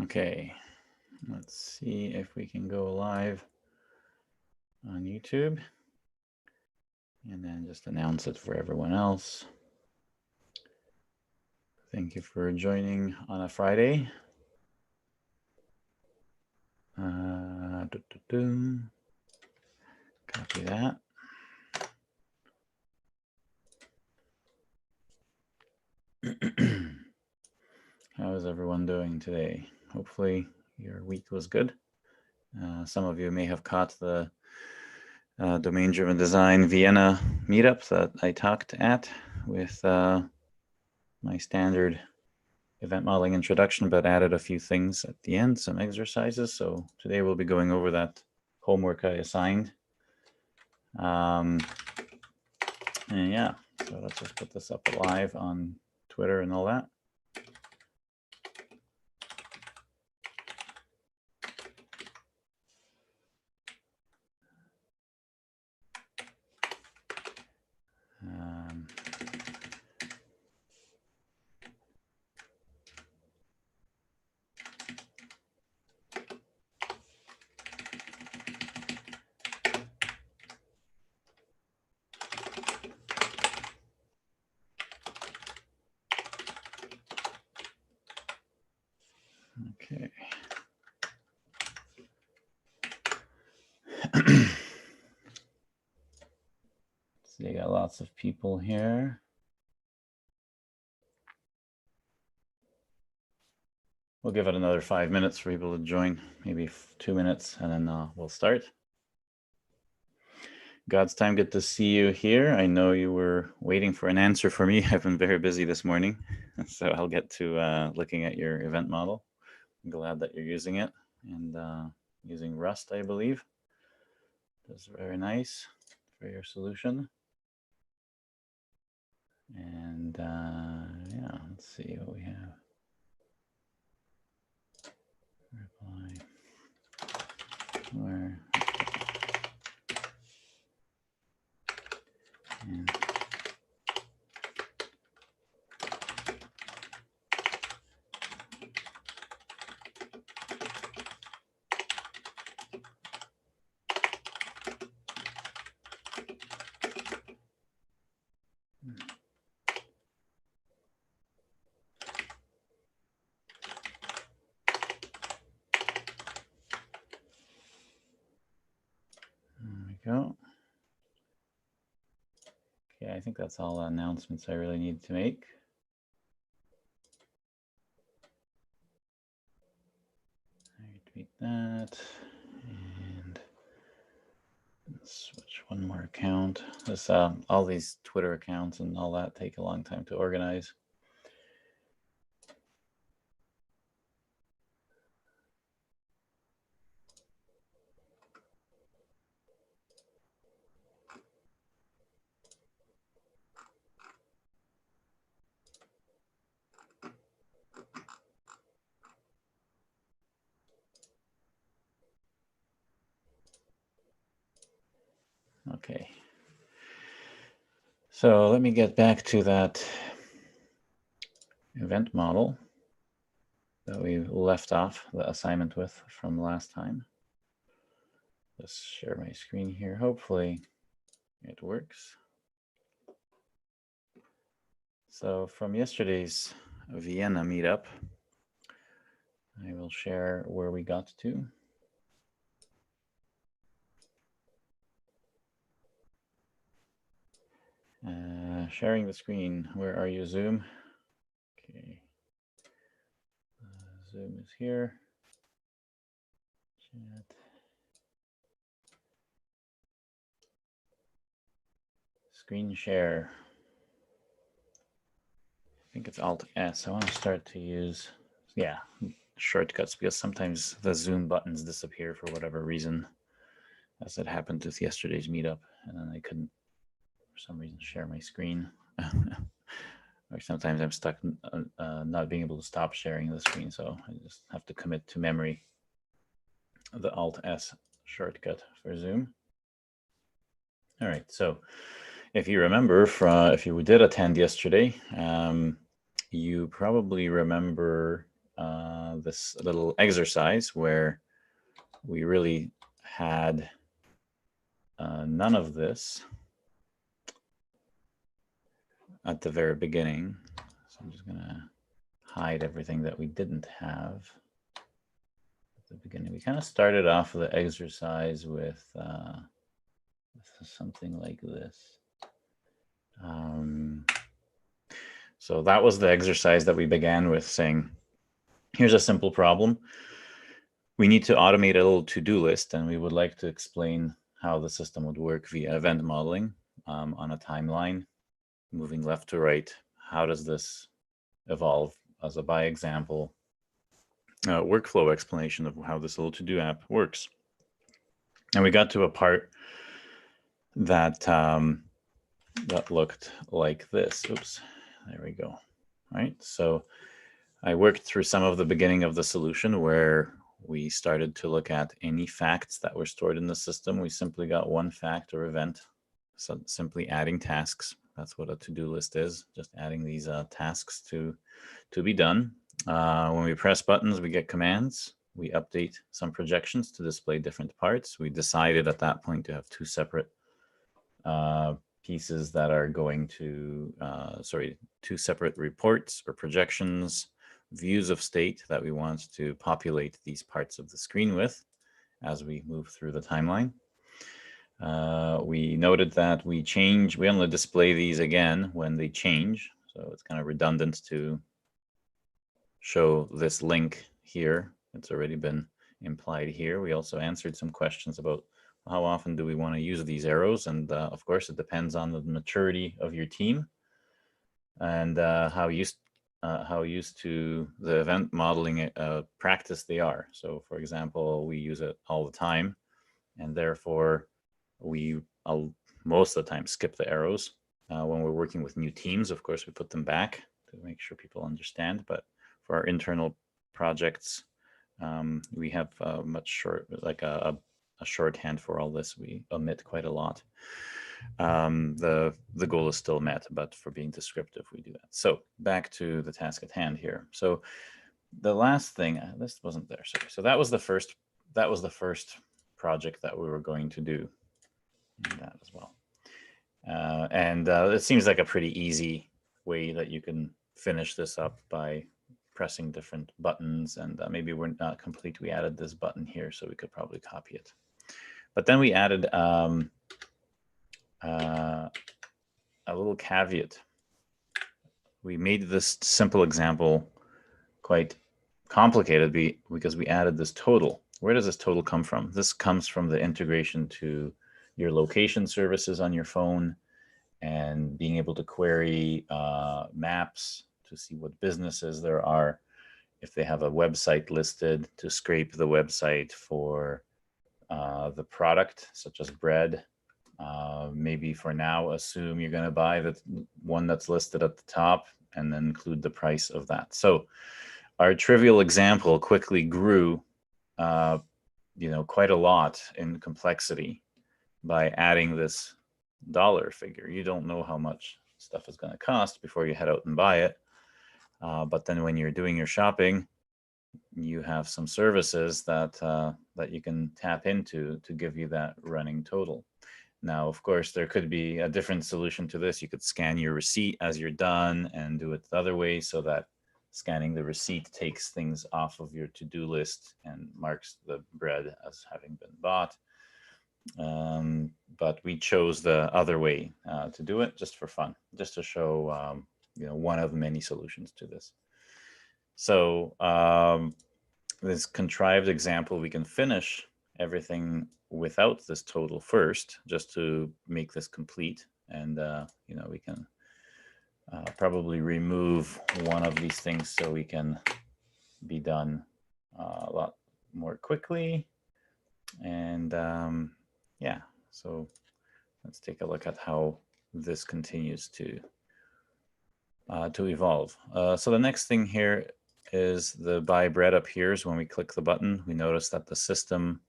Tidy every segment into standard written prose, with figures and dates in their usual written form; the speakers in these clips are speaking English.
Okay, let's see if we can go live on YouTube and then just announce it for everyone else. Thank you for joining on a Friday. Copy that. How is everyone doing today? Hopefully your week was good. Some of you may have caught the domain-driven design Vienna meetup that I talked at with my standard event modeling introduction, but added a few things at the end, some exercises. So today we'll be going over that homework I assigned. And yeah, so let's just put this up live on Twitter and all that. Okay. So you got lots of people here. We'll give it another 5 minutes for people to join, maybe 2 minutes, and then we'll start. God's time, good to see you here. I know you were waiting for an answer for me. I've been very busy this morning, so I'll get to looking at your event model. I'm glad that you're using it and using Rust, I believe. That's very nice for your solution. And yeah, let's see what we have. Reply. Where? And there we go. Okay, I think that's all the announcements I really need to make. I retweet that and switch one more account. This all these Twitter accounts and all that take a long time to organize. Okay. So let me get back to that event model that we left off the assignment with from last time. Let's share my screen here. Hopefully it works. So from yesterday's Vienna meetup, I will share where we got to. Sharing the screen. Where are you, Zoom? Okay. Zoom is here. Chat. Screen share. I think it's Alt S. I want to start to use, yeah, shortcuts because sometimes the Zoom buttons disappear for whatever reason, as it happened with yesterday's meetup, and then I couldn't, for some reason, share my screen. Or sometimes I'm stuck not being able to stop sharing the screen, so I just have to commit to memory the Alt S shortcut for Zoom. All right, so if you remember, if you did attend yesterday, you probably remember this little exercise where we really had none of this at the very beginning. So I'm just going to hide everything that we didn't have at the beginning. We kind of started off the exercise with something like this. So that was the exercise that we began with, saying, here's a simple problem. We need to automate a little to-do list, and we would like to explain how the system would work via event modeling on a timeline, moving left to right. How does this evolve as a by example workflow explanation of how this little to-do app works? And we got to a part that that looked like this. Oops, there we go. All right, so I worked through some of the beginning of the solution where we started to look at any facts that were stored in the system. We simply got one fact or event, so simply adding tasks. That's what a to-do list is, just adding these tasks to be done. When we press buttons, we get commands. We update some projections to display different parts. We decided at that point to have two separate pieces that are going to, two separate reports or projections, views of state that we want to populate these parts of the screen with as we move through the timeline. We noted that we only display these again when they change. So it's kind of redundant to show this link here. It's already been implied here. We also answered some questions about how often do we want to use these arrows? And of course, it depends on the maturity of your team and how used to the event modeling practice they are. So for example, we use it all the time, and therefore we most of the time skip the arrows. When we're working with new teams, of course, we put them back to make sure people understand. But for our internal projects, we have much short, like a shorthand for all this. We omit quite a lot. The goal is still met, but for being descriptive, we do that. So back to the task at hand here. So the last thing, this wasn't there, sorry. So that was the first project that we were going to do. That as well. It seems like a pretty easy way that you can finish this up by pressing different buttons, and maybe we're not complete. We added this button here, so we could probably copy it. But then we added a little caveat. We made this simple example quite complicated because we added this total. Where does this total come from? This comes from the integration to your location services on your phone and being able to query maps to see what businesses there are. If they have a website listed, to scrape the website for the product, such as bread. Maybe for now, assume you're going to buy the one that's listed at the top and then include the price of that. So our trivial example quickly grew, quite a lot in complexity by adding this dollar figure. You don't know how much stuff is going to cost before you head out and buy it. But then when you're doing your shopping, you have some services that you can tap into to give you that running total. Now, of course, there could be a different solution to this. You could scan your receipt as you're done and do it the other way, so that scanning the receipt takes things off of your to-do list and marks the bread as having been bought. But we chose the other way to do it, just for fun, just to show one of many solutions to this. So this contrived example, we can finish everything without this total first, just to make this complete. And we can probably remove one of these things so we can be done a lot more quickly. And yeah, so let's take a look at how this continues to evolve. So the next thing here is the buy bread appears when we click the button. We notice that the system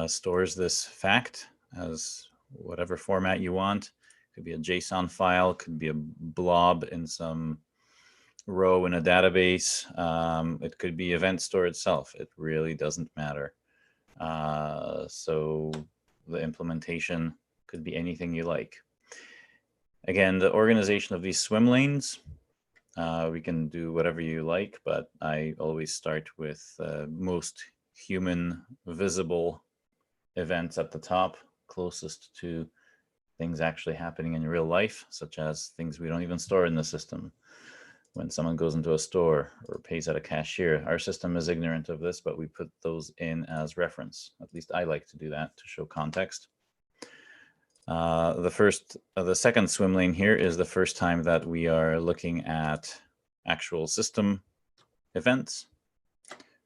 stores this fact as whatever format you want. It could be a JSON file, could be a blob in some row in a database. It could be event store itself. It really doesn't matter. So the implementation could be anything you like. Again, the organization of these swim lanes, we can do whatever you like, but I always start with most human visible events at the top, closest to things actually happening in real life, such as things we don't even store in the system. When someone goes into a store or pays at a cashier, our system is ignorant of this, but we put those in as reference. At least I like to do that to show context. The second swim lane here is the first time that we are looking at actual system events.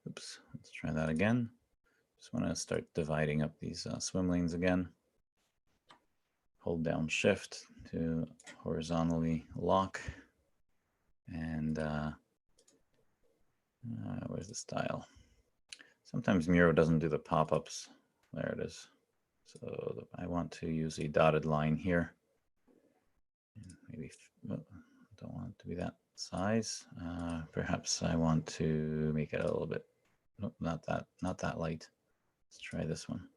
Oops, let's try that again. Just want to start dividing up these swim lanes again. Hold down Shift to horizontally lock. And where's the style? Sometimes Miro doesn't do the pop-ups. There it is. So I want to use a dotted line here. Maybe don't want it to be that size. Perhaps I want to make it a little bit. Nope, not that light. Let's try this one.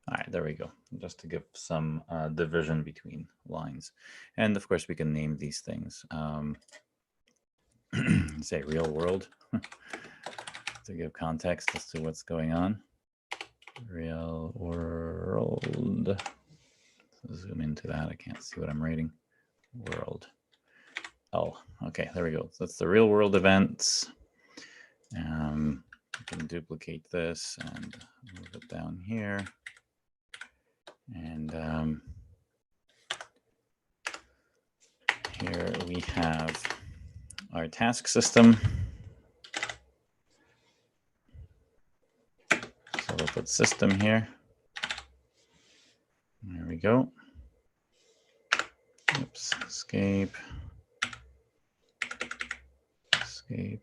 All right, there we go. Just to give some division between lines, and of course we can name these things. Say real world to give context as to what's going on. Real world. Zoom into that. I can't see what I'm writing. World. Oh, okay, there we go. So that's the real world events. We can duplicate this and move it down here. And here we have our task system. So we'll put system here. There we go. Oops, escape. Escape.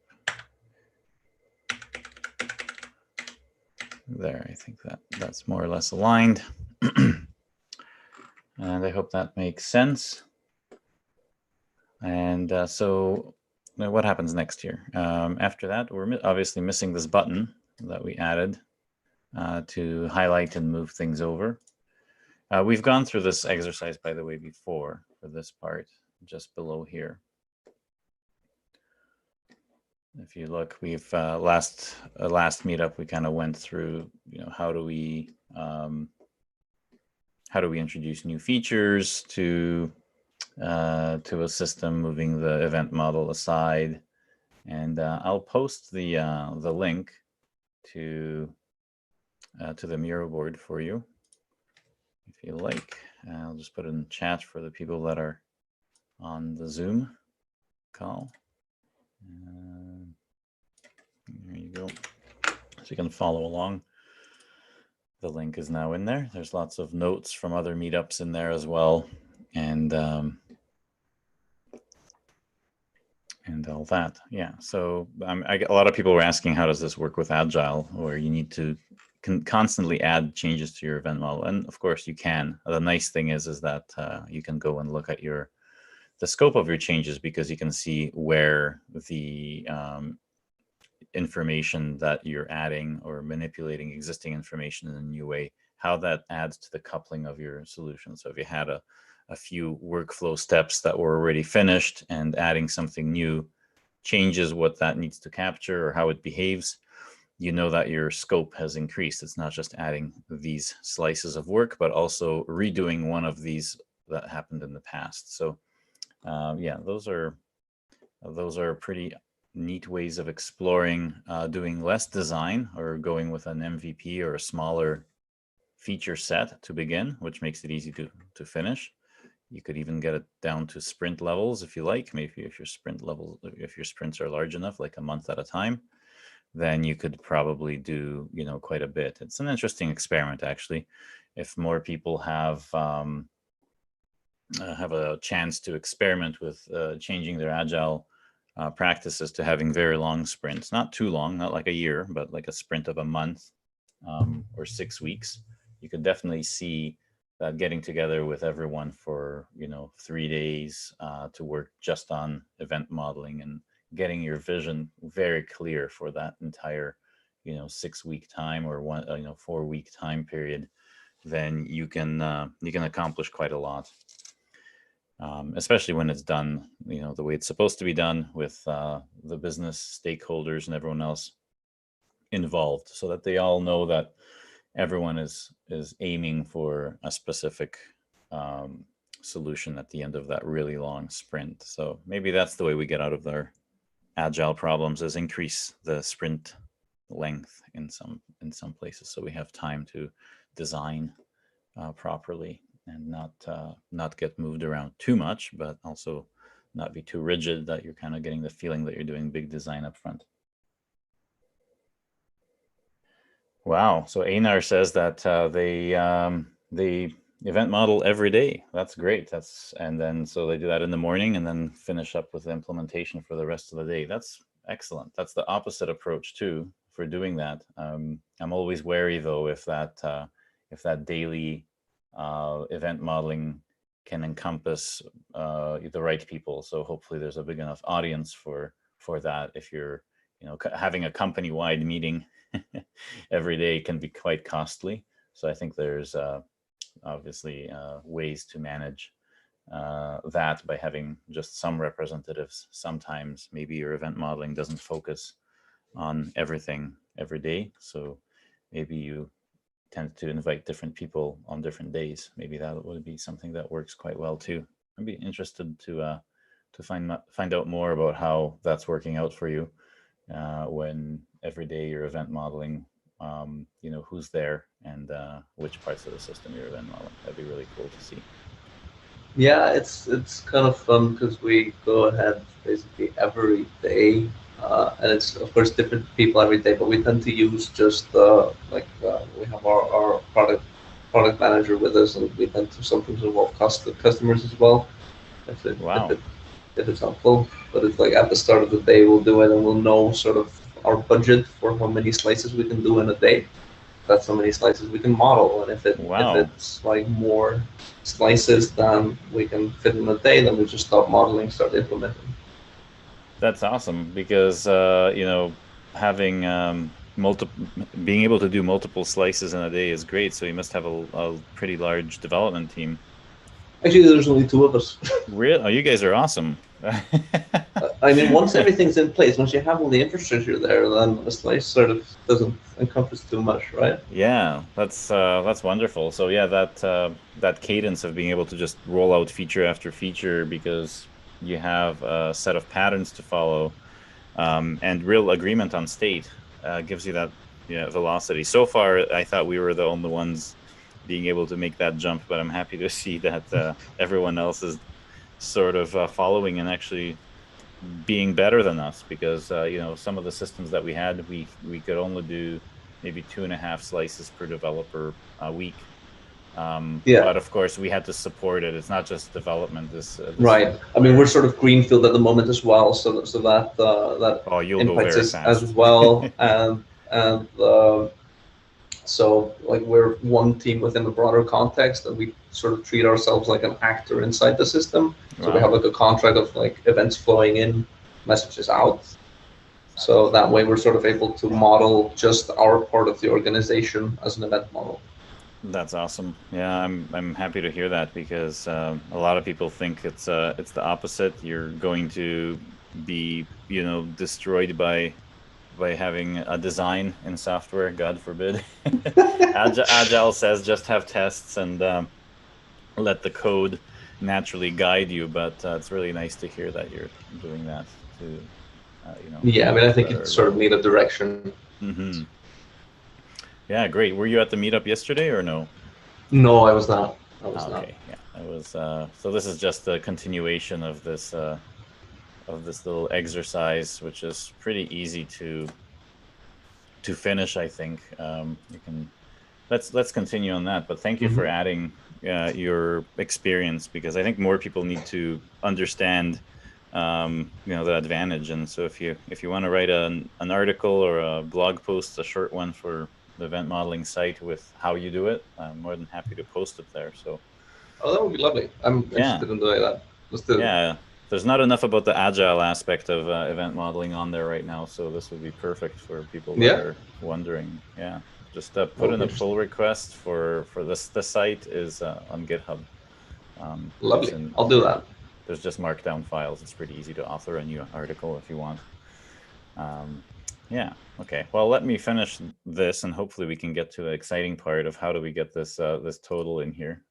There, I think that's more or less aligned. And I hope that makes sense. And so what happens next here? After that, we're obviously missing this button that we added to highlight and move things over. We've gone through this exercise, by the way, before for this part, just below here. If you look, we've last meetup, we kind of went through, how do we introduce new features to a system, moving the event model aside, and I'll post the link to the Miro board for you if you like. I'll just put it in chat for the people that are on the Zoom call. There you go. So you can follow along. The link is now in there. There's lots of notes from other meetups in there as well, and all that. Yeah. So a lot of people were asking, how does this work with Agile, where you need to constantly add changes to your event model, and of course you can. The nice thing is that you can go and look at the scope of your changes, because you can see where the information that you're adding or manipulating existing information in a new way, how that adds to the coupling of your solution. So if you had a few workflow steps that were already finished, and adding something new changes what that needs to capture or how it behaves, you know that your scope has increased. It's not just adding these slices of work, but also redoing one of these that happened in the past. So yeah, those are pretty neat ways of exploring doing less design, or going with an MVP or a smaller feature set to begin, which makes it easy to finish. You could even get it down to sprint levels if you like. Maybe if your sprints are large enough, like a month at a time, then you could probably do quite a bit. It's an interesting experiment, actually. If more people have a chance to experiment with changing their Agile practices to having very long sprints, not too long, not like a year, but like a sprint of a month or 6 weeks, you could definitely see that getting together with everyone for 3 days to work just on event modeling and getting your vision very clear for that entire 6-week time or 4-week time period, then you can accomplish quite a lot. Especially when it's done the way it's supposed to be done, with the business stakeholders and everyone else involved, so that they all know that everyone is aiming for a specific solution at the end of that really long sprint. So maybe that's the way we get out of our agile problems, is increase the sprint length in some places, so we have time to design properly and not get moved around too much, but also not be too rigid that you're kind of getting the feeling that you're doing big design up front. Wow. So Einar says that they event model every day. That's great. And then so they do that in the morning and then finish up with the implementation for the rest of the day. That's excellent. That's the opposite approach too for doing that. I'm always wary though if that daily event modeling can encompass the right people. So hopefully there's a big enough audience for that. If you're having a company-wide meeting every day can be quite costly. So I think there's obviously ways to manage that by having just some representatives. Sometimes maybe your event modeling doesn't focus on everything every day, so maybe you tend to invite different people on different days. Maybe that would be something that works quite well too. I'd be interested to find out more about how that's working out for you when every day you're event modeling, who's there and which parts of the system you're event modeling. That'd be really cool to see. Yeah, it's kind of fun because we go ahead basically every day, and it's of course different people every day. But we tend to use just we have our product manager with us, and we tend to sometimes involve customers as well, if it if Wow. it if it's helpful. But it's like at the start of the day we'll do it, and we'll know sort of our budget for how many slices we can do in a day. That's how many slices we can model, and if Wow. it's like more slices than we can fit in a day, then we just stop modeling, start implementing. That's awesome because having multiple being able to do multiple slices in a day is great. So you must have a pretty large development team. Actually, there's only two of us. Real? Oh, you guys are awesome. I mean, once everything's in place, once you have all the infrastructure there, then a slice sort of doesn't encompass too much, right? Yeah, that's wonderful. So yeah, that cadence of being able to just roll out feature after feature because you have a set of patterns to follow, and real agreement on state gives you that velocity. So far, I thought we were the only ones being able to make that jump, but I'm happy to see that everyone else is sort of following and actually being better than us, because some of the systems that we had, we could only do maybe 2.5 slices per developer a week. Yeah, But of course, we had to support it. It's not just development. This right. I mean, we're sort of greenfield at the moment as well, so that oh, you'll go impacts very us as fast. well, and so like we're one team within a broader context, and we sort of treat ourselves like an actor inside the system. So we have Wow, like a contract of like events flowing in, messages out. So that way we're sort of able to model just our part of the organization as an event model. that's awesome. Yeah, I'm happy to hear that, because a lot of people think it's the opposite. You're going to be destroyed by having a design in software, God forbid. Agile says just have tests and let the code naturally guide you, but it's really nice to hear that you're doing that to Yeah, I mean, I to think it's better sort of need a direction. hmm Yeah, great. Were you at the meetup yesterday or no? No, I was not. I was not. Okay, yeah, I was. So this is just a continuation of this little exercise, which is pretty easy to finish. I think you can. Let's continue on that. But thank you for Hmm. adding your experience, because I think more people need to understand the advantage. And so if you want to write an article or a blog post, a short one for the event modeling site with how you do it, I'm more than happy to post it there. So Oh, that would be lovely. I'm yeah, interested in doing that. Let's do it. yeah. there's not enough about the agile aspect of event modeling on there right now, so this would be perfect for people that Yeah. are wondering. Yeah, just put in a Okay. pull request for this. The site is on GitHub. It's Lovely. in I'll do that. there's just markdown files. It's pretty easy to author a new article if you want. Um, yeah. Okay. Well, let me finish this, and hopefully we can get to the exciting part of how do we get this this total in here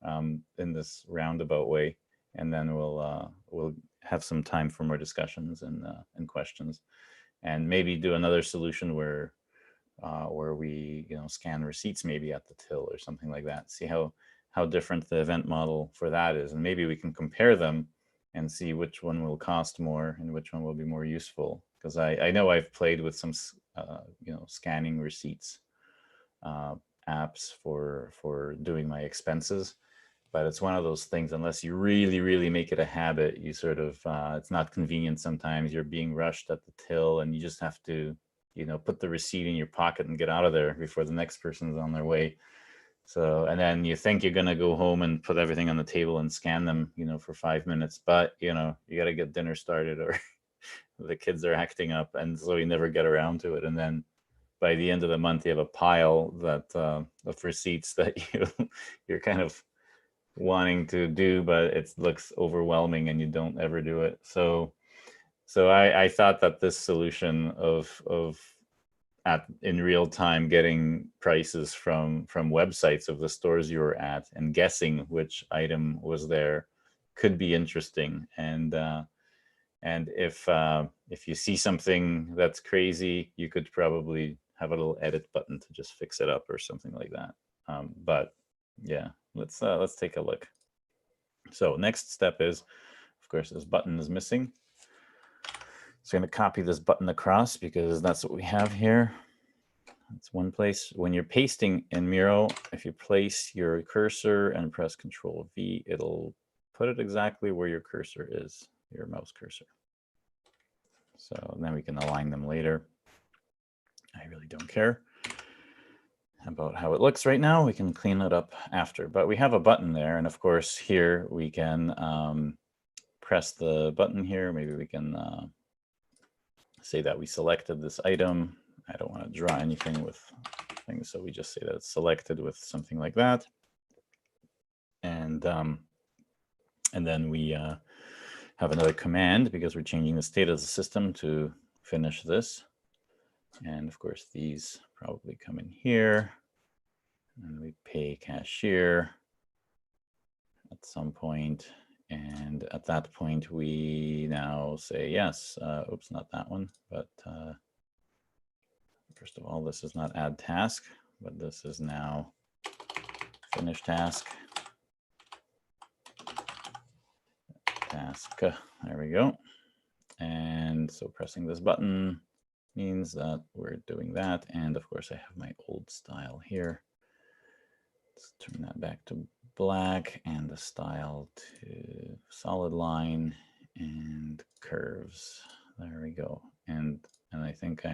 in this roundabout way, and then we'll have some time for more discussions and questions, and maybe do another solution where we scan receipts maybe at the till or something like that. See how different the event model for that is, and maybe we can compare them and see which one will cost more and which one will be more useful. Because I know I've played with some scanning receipts apps for doing my expenses, but it's one of those things, unless you really make it a habit, you sort of it's not convenient. Sometimes you're being rushed at the till and you just have to put the receipt in your pocket and get out of there before the next person's on their way. So, and then you think you're going to go home and put everything on the table and scan them for 5 minutes, but you got to get dinner started, or the kids are acting up, and so you never get around to it. And then by the end of the month you have a pile of receipts that you're kind of wanting to do, but it looks overwhelming and you don't ever do it. So I thought that this solution of in real time getting prices from websites of the stores you were at and guessing which item was there could be interesting. And if you see something that's crazy, you could probably have a little edit button to just fix it up or something like that. But yeah, let's take a look. So next step is, of course, this button is missing. So I'm going to copy this button across because that's what we have here. That's one place. When you're pasting in Miro, if you place your cursor and press Control V, it'll put it exactly where your cursor is, your mouse cursor. So then we can align them later. I really don't care about how it looks right now. We can clean it up after, but we have a button there. And of course, here we can press the button here. Maybe we can say that we selected this item. I don't want to draw anything with things, so we just say that it's selected with something like that. And then we have another command because we're changing the state of the system to finish this. And of course, these probably come in here. And we pay cashier at some point. And at that point, we now say yes. Oops, not that one. But first of all, this is not add task, but this is now finish task. Task. There we go. And so pressing this button means that we're doing that. And of course, I have my old style here. Let's turn that back to black and the style to solid line and curves. There we go. And I think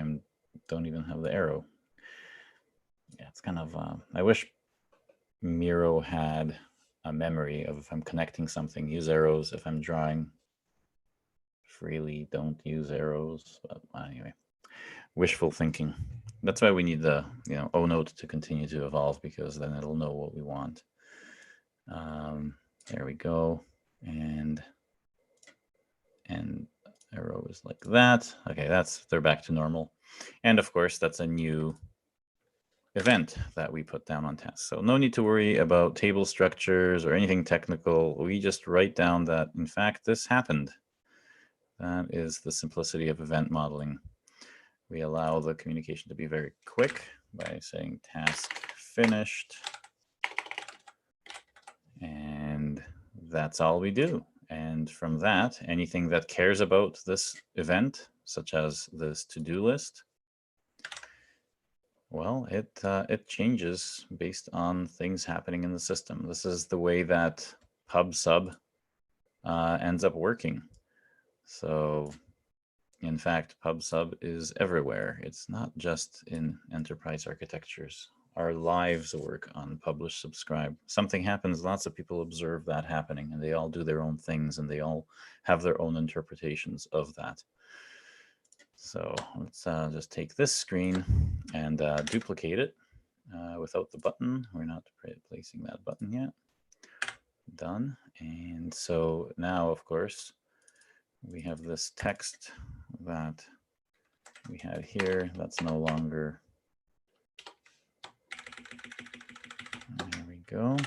don't even have the arrow. Yeah, it's kind of I wish Miro had a memory of if I'm connecting something, use arrows. If I'm drawing freely, don't use arrows. But anyway, wishful thinking. That's why we need the O-Note to continue to evolve, because then it'll know what we want. There we go. And arrow is like that. Okay, they're back to normal. And of course, that's a new event that we put down on task. So no need to worry about table structures or anything technical. We just write down that, in fact, this happened. That is the simplicity of event modeling. We allow the communication to be very quick by saying task finished. And that's all we do. And from that, anything that cares about this event, such as this to-do list, well, it changes based on things happening in the system. This is the way that pub/sub ends up working. So in fact, pub/sub is everywhere. It's not just in enterprise architectures. our lives work on publish, subscribe. Something happens, lots of people observe that happening, and they all do their own things, and they all have their own interpretations of that. So let's just take this screen and duplicate it without the button. We're not placing that button yet. Done. And so now, of course, we have this text that we had here. That's no longer. There we go.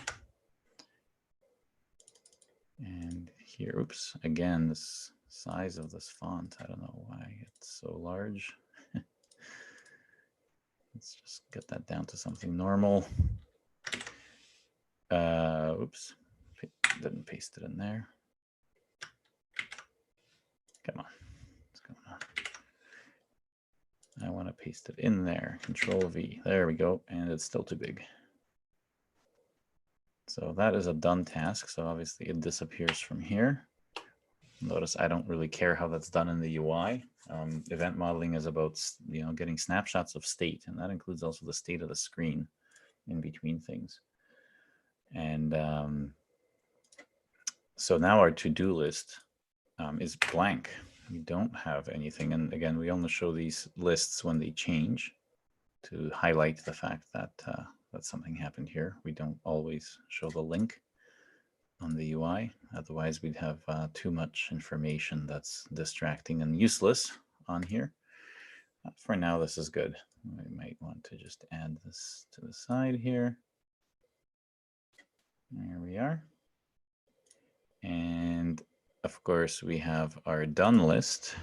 And here, oops, again, this size of this font, I don't know why it's so large. Let's just get that down to something normal. Oops, didn't paste it in there. Come on, what's going on? I want to paste it in there. Control V. There we go. And it's still too big. So that is a done task. So obviously it disappears from here. Notice I don't really care how that's done in the UI. Event modeling is about getting snapshots of state, and that includes also the state of the screen in between things. And so now our to-do list is blank. We don't have anything. And again, we only show these lists when they change to highlight the fact that that something happened here. We don't always show the link on the UI. Otherwise, we'd have too much information that's distracting and useless on here. For now, this is good. I might want to just add this to the side here. There we are. And of course, we have our done list,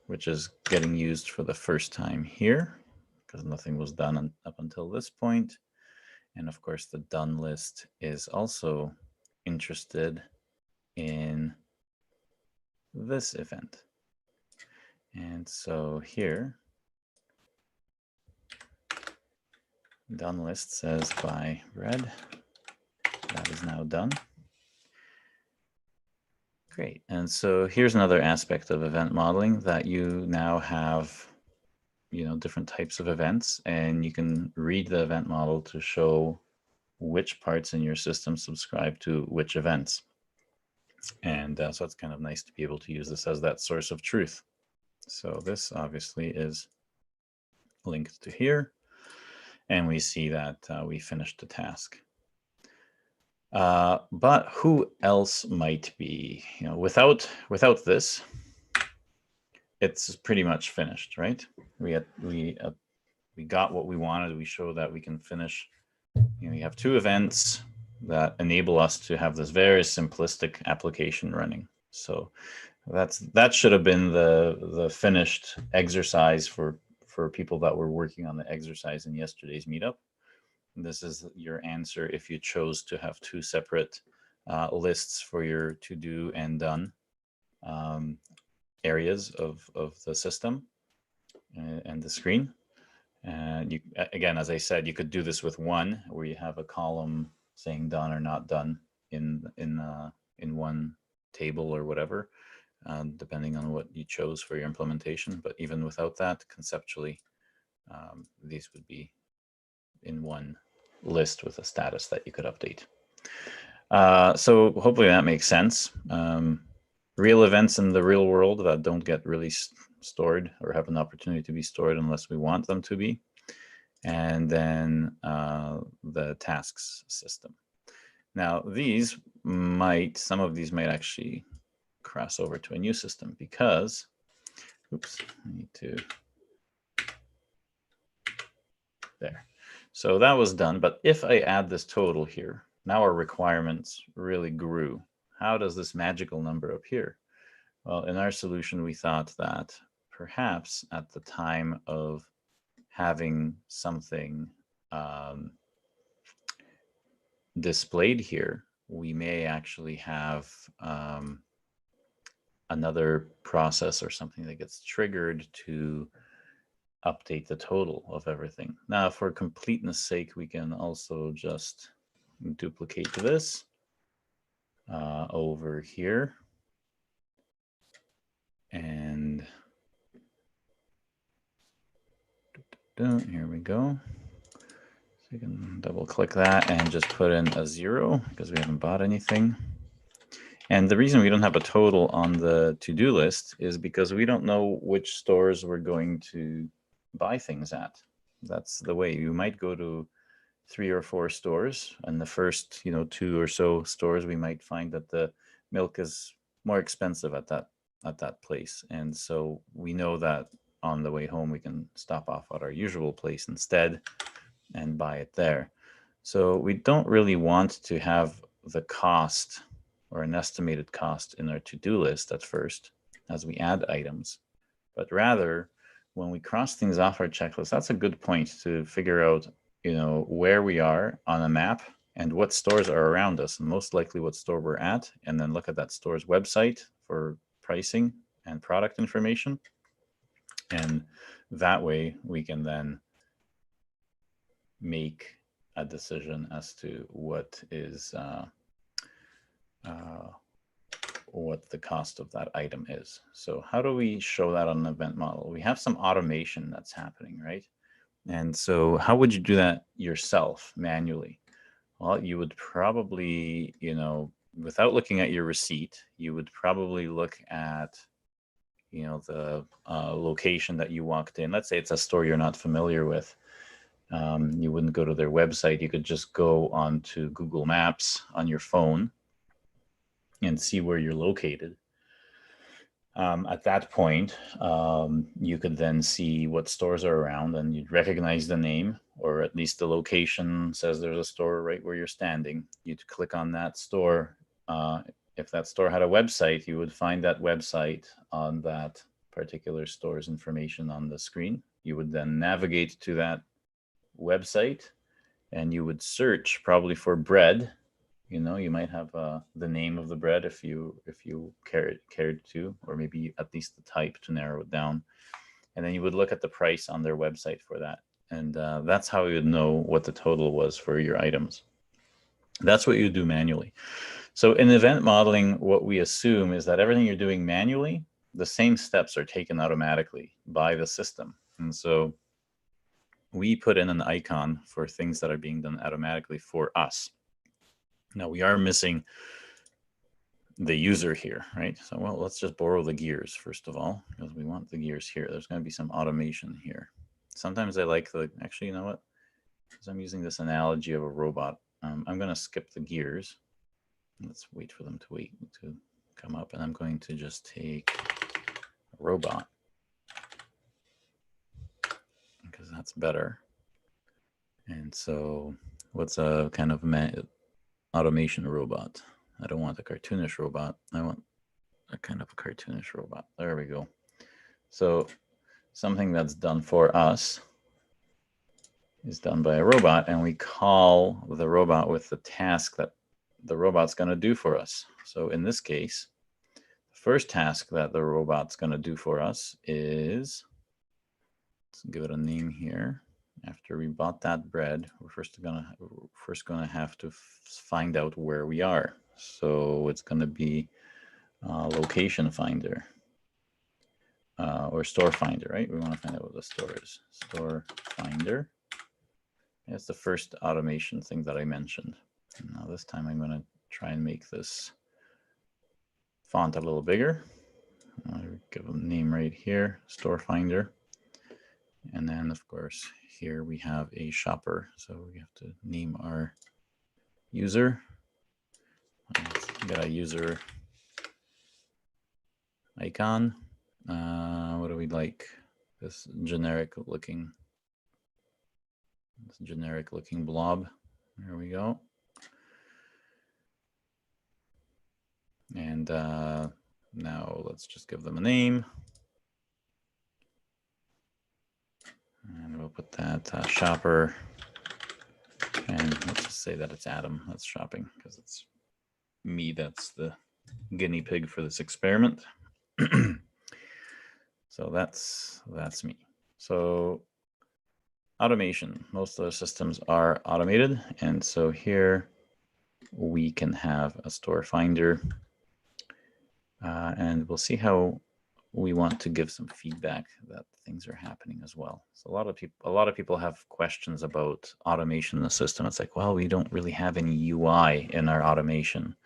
which is getting used for the first time here because nothing was done up until this point. And of course, the done list is also interested in this event. And so here, done list says by red. That is now done. Great. And so here's another aspect of event modeling that you now have, different types of events, and you can read the event model to show which parts in your system subscribe to which events. And so it's kind of nice to be able to use this as that source of truth. So this obviously is linked to here, and we see that we finished the task. But who else might be, without this, it's pretty much finished, right? We got what we wanted. We show that we can finish. We have two events that enable us to have this very simplistic application running. So that should have been the finished exercise for people that were working on the exercise in yesterday's meetup. This is your answer if you chose to have two separate lists for your to do and done areas of the system and the screen. And you, again, as I said, you could do this with one where you have a column saying done or not done in one table or whatever, depending on what you chose for your implementation. But even without that, conceptually, these would be in one list with a status that you could update. So hopefully that makes sense. Real events in the real world that don't get really stored or have an opportunity to be stored unless we want them to be. And then the tasks system. Now some of these might actually cross over to a new system because, oops, I need to, there. So that was done, but if I add this total here, now our requirements really grew. How does this magical number appear? Well, in our solution, we thought that perhaps at the time of having something displayed here, we may actually have another process or something that gets triggered to update the total of everything. Now, for completeness sake, we can also just duplicate this over here. And here we go. you can double click that and just put in a 0 because we haven't bought anything. And the reason we don't have a total on the to-do list is because we don't know which stores we're going to buy things at. That's the way. You might go to 3 or 4 stores, and the first, 2 or so stores, we might find that the milk is more expensive at that place. And so we know that on the way home, we can stop off at our usual place instead and buy it there. So we don't really want to have the cost or an estimated cost in our to-do list at first as we add items, but rather when we cross things off our checklist, that's a good point to figure out, where we are on a map and what stores are around us, and most likely what store we're at, and then look at that store's website for pricing and product information. And that way we can then make a decision as to what is what the cost of that item is. So how do we show that on an event model? We have some automation that's happening, right? And so how would you do that yourself manually? Well, you would probably, without looking at your receipt, you would probably look at, the location that you walked in. Let's say it's a store you're not familiar with. You wouldn't go to their website. You could just go onto Google Maps on your phone and see where you're located. At that point, you could then see what stores are around, and you'd recognize the name, or at least the location says there's a store right where you're standing. You'd click on that store. If that store had a website, you would find that website on that particular store's information on the screen. You would then navigate to that website, and you would search probably for bread. You might have the name of the bread if you cared to, or maybe at least the type to narrow it down. And then you would look at the price on their website for that. And that's how you would know what the total was for your items. That's what you do manually. So in event modeling, what we assume is that everything you're doing manually, the same steps are taken automatically by the system. And so we put in an icon for things that are being done automatically for us. Now we are missing the user here, right? So, well, let's just borrow the gears first of all, because we want the gears here. There's going to be some automation here. Sometimes I like actually, you know what? Because I'm using this analogy of a robot, I'm going to skip the gears. Let's wait for them to come up, and I'm going to just take a robot because that's better. And so what's a kind of automation robot? I don't want a cartoonish robot. I want a kind of a cartoonish robot. There we go. So something that's done for us is done by a robot, and we call the robot with the task that the robot's going to do for us. So in this case, the first task that the robot's going to do for us is, let's give it a name here. After we bought that bread, we're first going to have to find out where we are. So it's going to be location finder or store finder, right? We want to find out what the store is. Store finder. That's the first automation thing that I mentioned. And now this time I'm going to try and make this font a little bigger. I'll give a name right here, store finder. And then of course here we have a shopper. So we have to name our user. Let's get a user icon. What do we like? This generic looking blob. There we go. And now let's just give them a name. And we'll put that shopper. And let's just say that it's Adam that's shopping, because it's me that's the guinea pig for this experiment. So that's me. So automation, most of the systems are automated. And so here we can have a store finder. And we'll see how we want to give some feedback that things are happening as well. So a lot of people have questions about automation in the system. It's like, well, we don't really have any UI in our automation,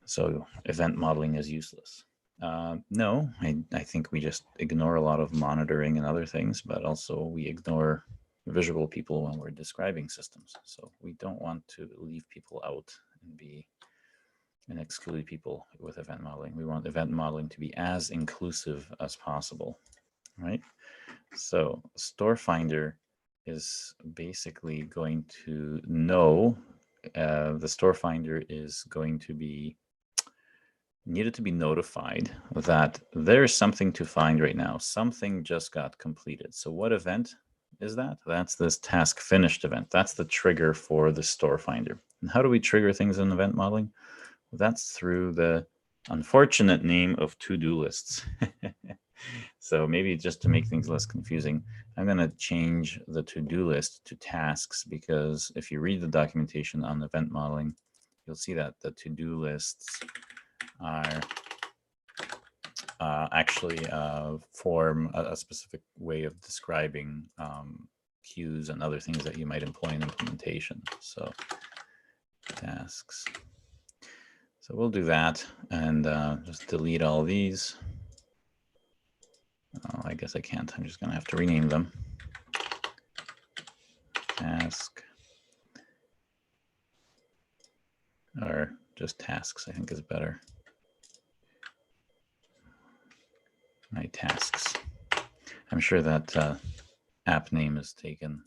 so event modeling is useless. No, I think we just ignore a lot of monitoring and other things, but also we ignore visual people when we're describing systems. So we don't want to leave people out and exclude people with event modeling. We want event modeling to be as inclusive as possible, right? So Store Finder is basically going to know, the Store Finder is going to be needed to be notified that there's something to find right now. Something just got completed. So what event is that? That's this task finished event. That's the trigger for the Store Finder. And how do we trigger things in event modeling? Well, that's through the unfortunate name of to-do lists. So maybe just to make things less confusing, I'm going to change the to-do list to tasks, because if you read the documentation on event modeling, you'll see that the to-do lists are actually form a specific way of describing queues and other things that you might employ in implementation. So tasks. So we'll do that and just delete all these. Oh, I guess I can't. I'm just going to have to rename them. Task. Or just tasks, I think is better. My tasks. I'm sure that app name is taken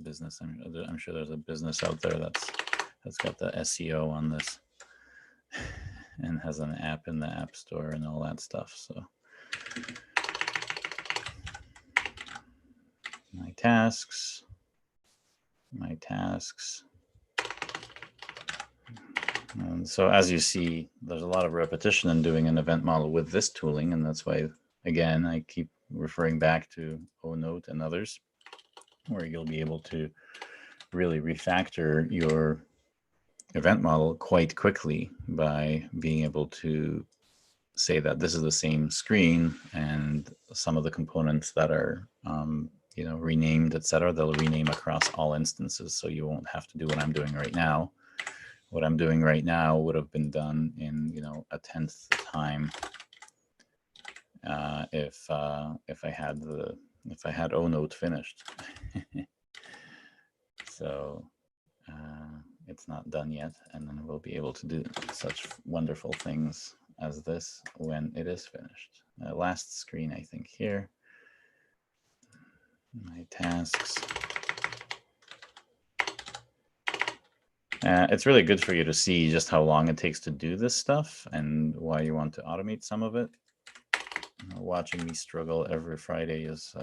business. I'm sure there's a business out there that's got the SEO on this and has an app in the App Store and all that stuff. So my tasks. And so as you see, there's a lot of repetition in doing an event model with this tooling, and that's why, again, I keep referring back to ONote and others, where you'll be able to really refactor your event model quite quickly by being able to say that this is the same screen, and some of the components that are renamed, etc., they'll rename across all instances, so you won't have to do what I'm doing right now. What I'm doing right now would have been done in 1/10 the time if I had ONote finished. So it's not done yet, and then we'll be able to do such wonderful things as this when it is finished. Last screen, I think, here. My tasks. It's really good for you to see just how long it takes to do this stuff and why you want to automate some of it. Watching me struggle every Friday is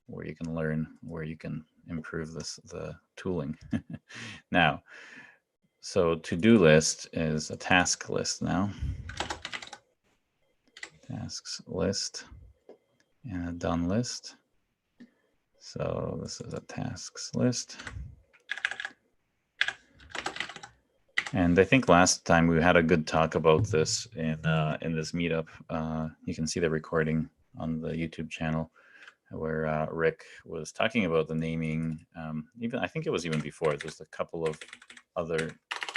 where you can learn, where you can improve the tooling. Now, so to-do list is a task list now. Tasks list and a done list. So this is a tasks list. And I think last time we had a good talk about this in this meetup. You can see the recording on the YouTube channel where Rick was talking about the naming. I think it was even before. There's a couple of other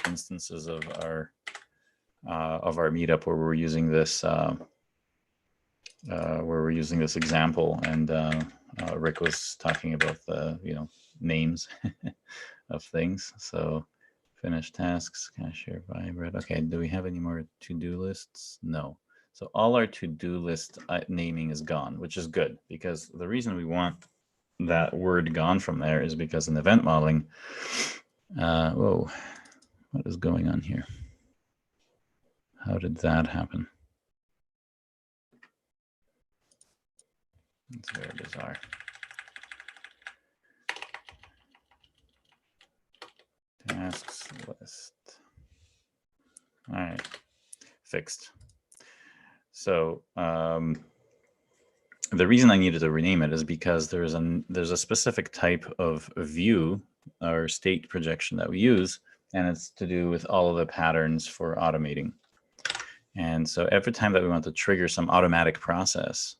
instances of our meetup where we're using this example, and Rick was talking about the names of things. So finish tasks, cashier, vibrate. Okay, do we have any more to-do lists? No. So all our to-do list naming is gone, which is good, because the reason we want that word gone from there is because in event modeling, whoa, what is going on here? How did that happen? It's very bizarre. Tasks list. All right, fixed. So the reason I needed to rename it is because there's a specific type of view or state projection that we use, and it's to do with all of the patterns for automating. And so every time that we want to trigger some automatic process,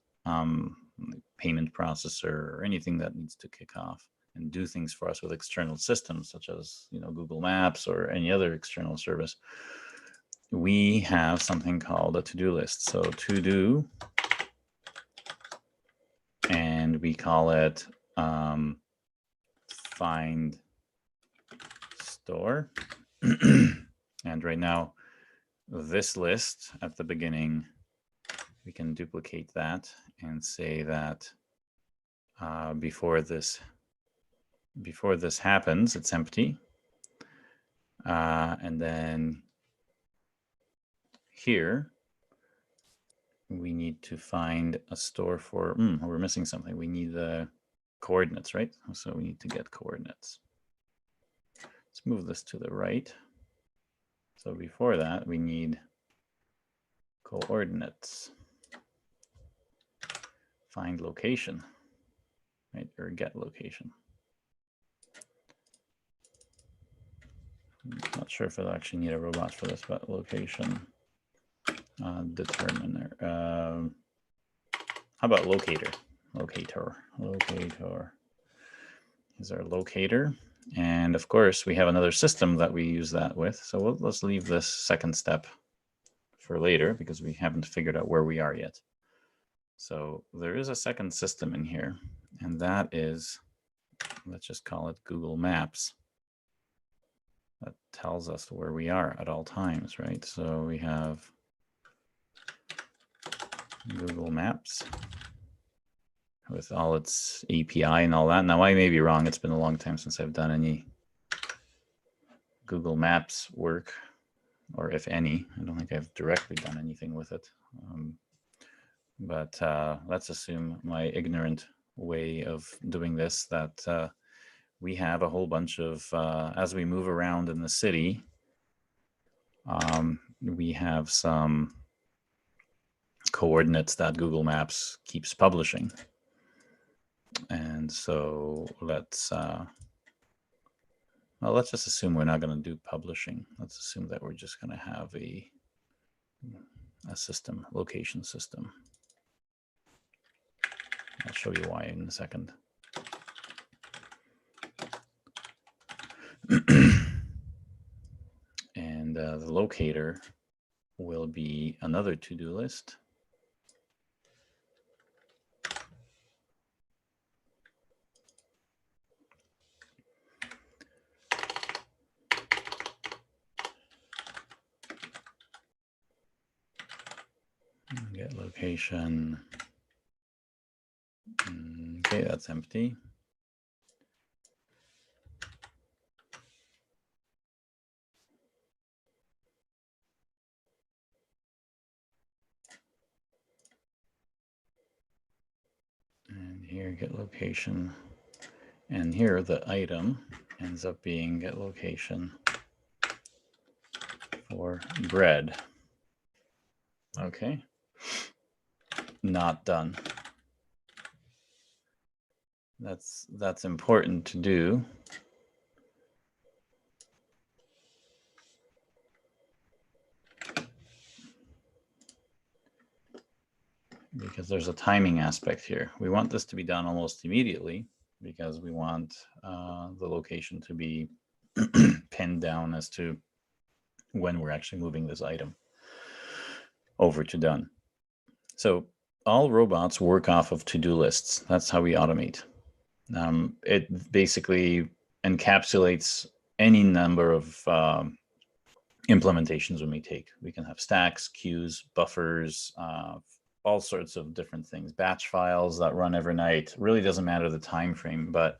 payment processor or anything that needs to kick off and do things for us with external systems, such as Google Maps or any other external service, we have something called a to-do list. So to do, and we call it find store. And right now, this list at the beginning, we can duplicate that and say that before this happens, it's empty. And then here, we need to find a store for, we're missing something. We need the coordinates, right? So we need to get coordinates. Let's move this to the right. So before that, we need coordinates. Find location, right? Or get location. I'm not sure if it'll actually need a robot for this, but location determiner. How about locator? Locator is our locator. And of course, we have another system that we use that with. So let's leave this second step for later because we haven't figured out where we are yet. So there is a second system in here, and that is, let's just call it Google Maps. That tells us where we are at all times, right? So we have Google Maps with all its API and all that. Now, I may be wrong. It's been a long time since I've done any Google Maps work, or if any. I don't think I've directly done anything with it. But let's assume my ignorant way of doing this, that we have a whole bunch of, as we move around in the city, we have some coordinates that Google Maps keeps publishing. And so let's just assume we're not going to do publishing. Let's assume that we're just going to have a system, location system. I'll show you why in a second. And the locator will be another to-do list. Get location. Okay, that's empty. And here, get location. And here, the item ends up being get location for bread. Okay. Not done. That's important to do. Because there's a timing aspect here. We want this to be done almost immediately because we want the location to be pinned down as to when we're actually moving this item over to done. So all robots work off of to-do lists. That's how we automate. It basically encapsulates any number of implementations we may take. We can have stacks, queues, buffers, all sorts of different things, batch files that run every night. Really doesn't matter the time frame, but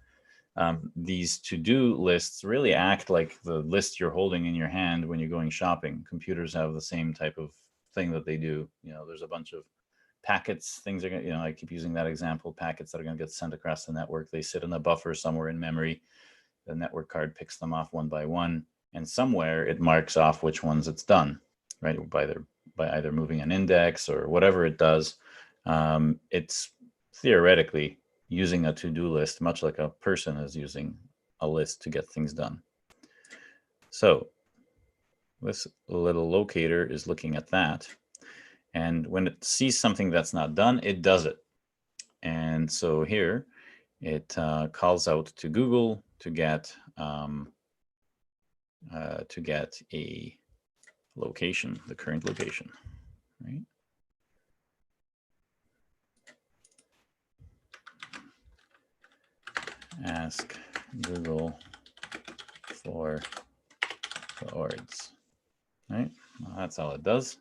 these to-do lists really act like the list you're holding in your hand when you're going shopping. Computers have the same type of thing that they do. There's a bunch of packets, things are going to, I keep using that example, packets that are going to get sent across the network. They sit in a buffer somewhere in memory. The network card picks them off one by one, and somewhere it marks off which ones it's done, right? By either moving an index or whatever it does. It's theoretically using a to-do list, much like a person is using a list to get things done. So this little locator is looking at that. And when it sees something that's not done, it does it. And so here it calls out to Google to get a location, the current location, right? Ask Google for the orgs, right? Well, that's all it does.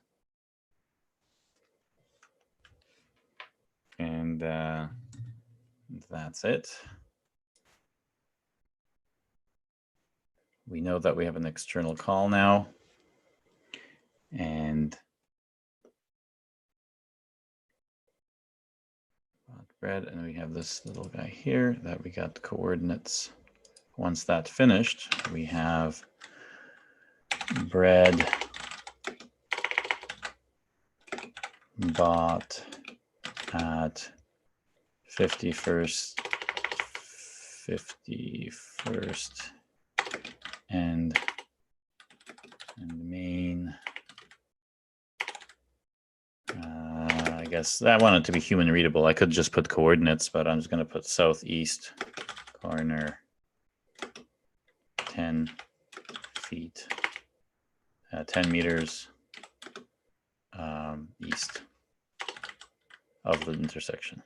And that's it. We know that we have an external call now. And bread, and we have this little guy here that we got the coordinates. Once that's finished, we have bread bought at 51st and main. I guess I want it to be human readable. I could just put coordinates, but I'm just going to put southeast corner 10 feet, 10 meters east of the intersection.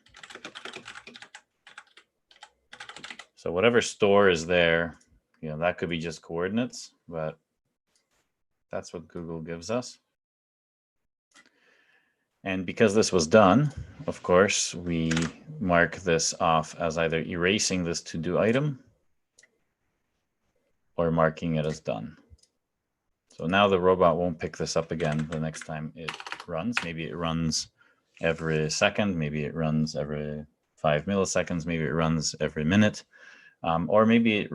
So whatever store is there, you know, that could be just coordinates, but that's what Google gives us. And because this was done, of course, we mark this off as either erasing this to-do item or marking it as done. So now the robot won't pick this up again the next time it runs. Maybe it runs every second, maybe it runs every 5 milliseconds, maybe it runs every minute, or maybe it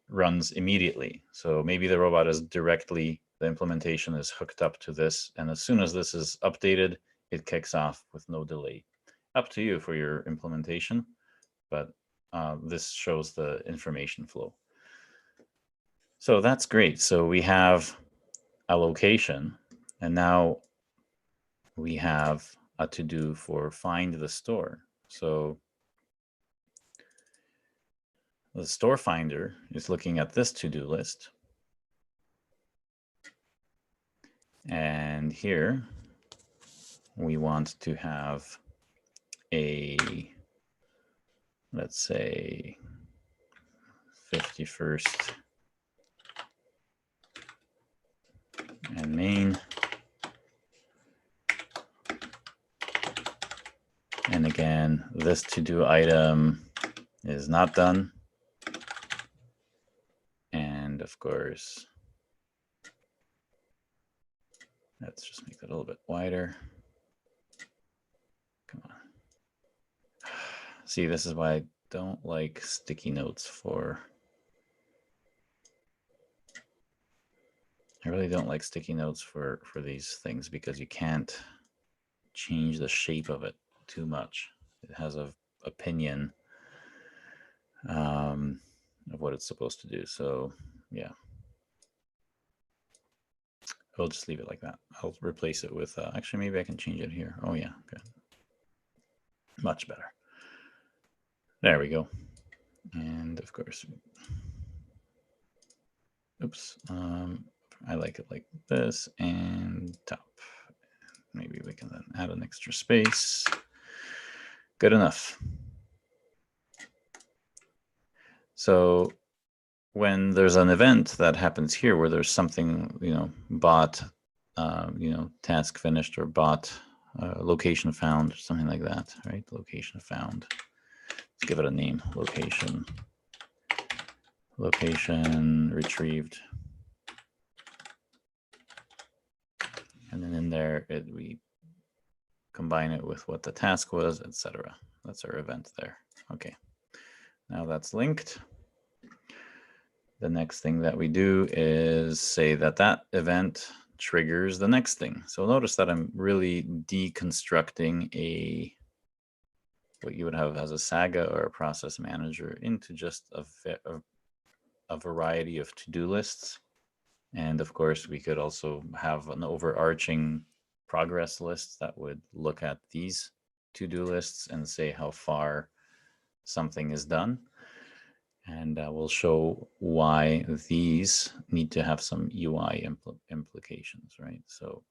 runs immediately. So maybe the robot is directly, the implementation is hooked up to this, and as soon as this is updated, it kicks off with no delay. Up to you for your implementation, but this shows the information flow. So that's great. So we have a location, and now we have a to-do for find the store. So the store finder is looking at this to-do list. And here we want to have a, let's say, 51st and main. And again, this to-do item is not done. And of course, let's just make that a little bit wider. Come on. See, this is why I don't like sticky notes for, I really don't like sticky notes for these things because you can't change the shape of it too much. It has an opinion of what it's supposed to do. So yeah, I'll just leave it like that. I'll replace it with, actually, maybe I can change it here. Oh yeah, good. Much better. There we go. And of course, oops, I like it like this and top. Maybe we can then add an extra space. Good enough. So when there's an event that happens here where there's something, bought, task finished or bought, location found, or something like that, right? Location found. Let's give it a name, location retrieved. And then in there, we combine it with what the task was, etc. That's our event there. Okay, now that's linked. The next thing that we do is say that event triggers the next thing. So notice that I'm really deconstructing what you would have as a saga or a process manager into just a variety of to-do lists. And of course, we could also have an overarching progress list that would look at these to-do lists and say how far something is done. And we'll show why these need to have some UI implications, right? So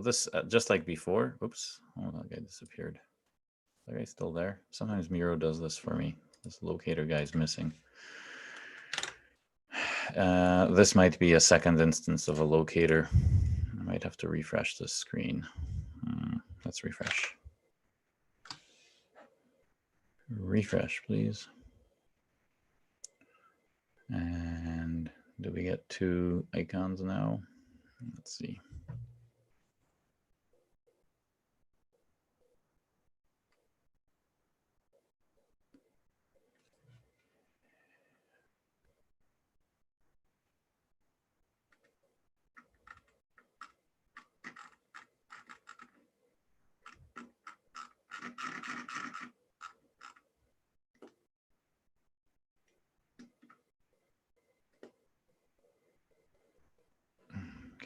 this, just like before, oops, oh, that guy disappeared. That guy's still there. Sometimes Miro does this for me. This locator guy's missing. This might be a second instance of a locator. I might have to refresh this screen. Let's refresh. Refresh, please. And do we get 2 icons now? Let's see.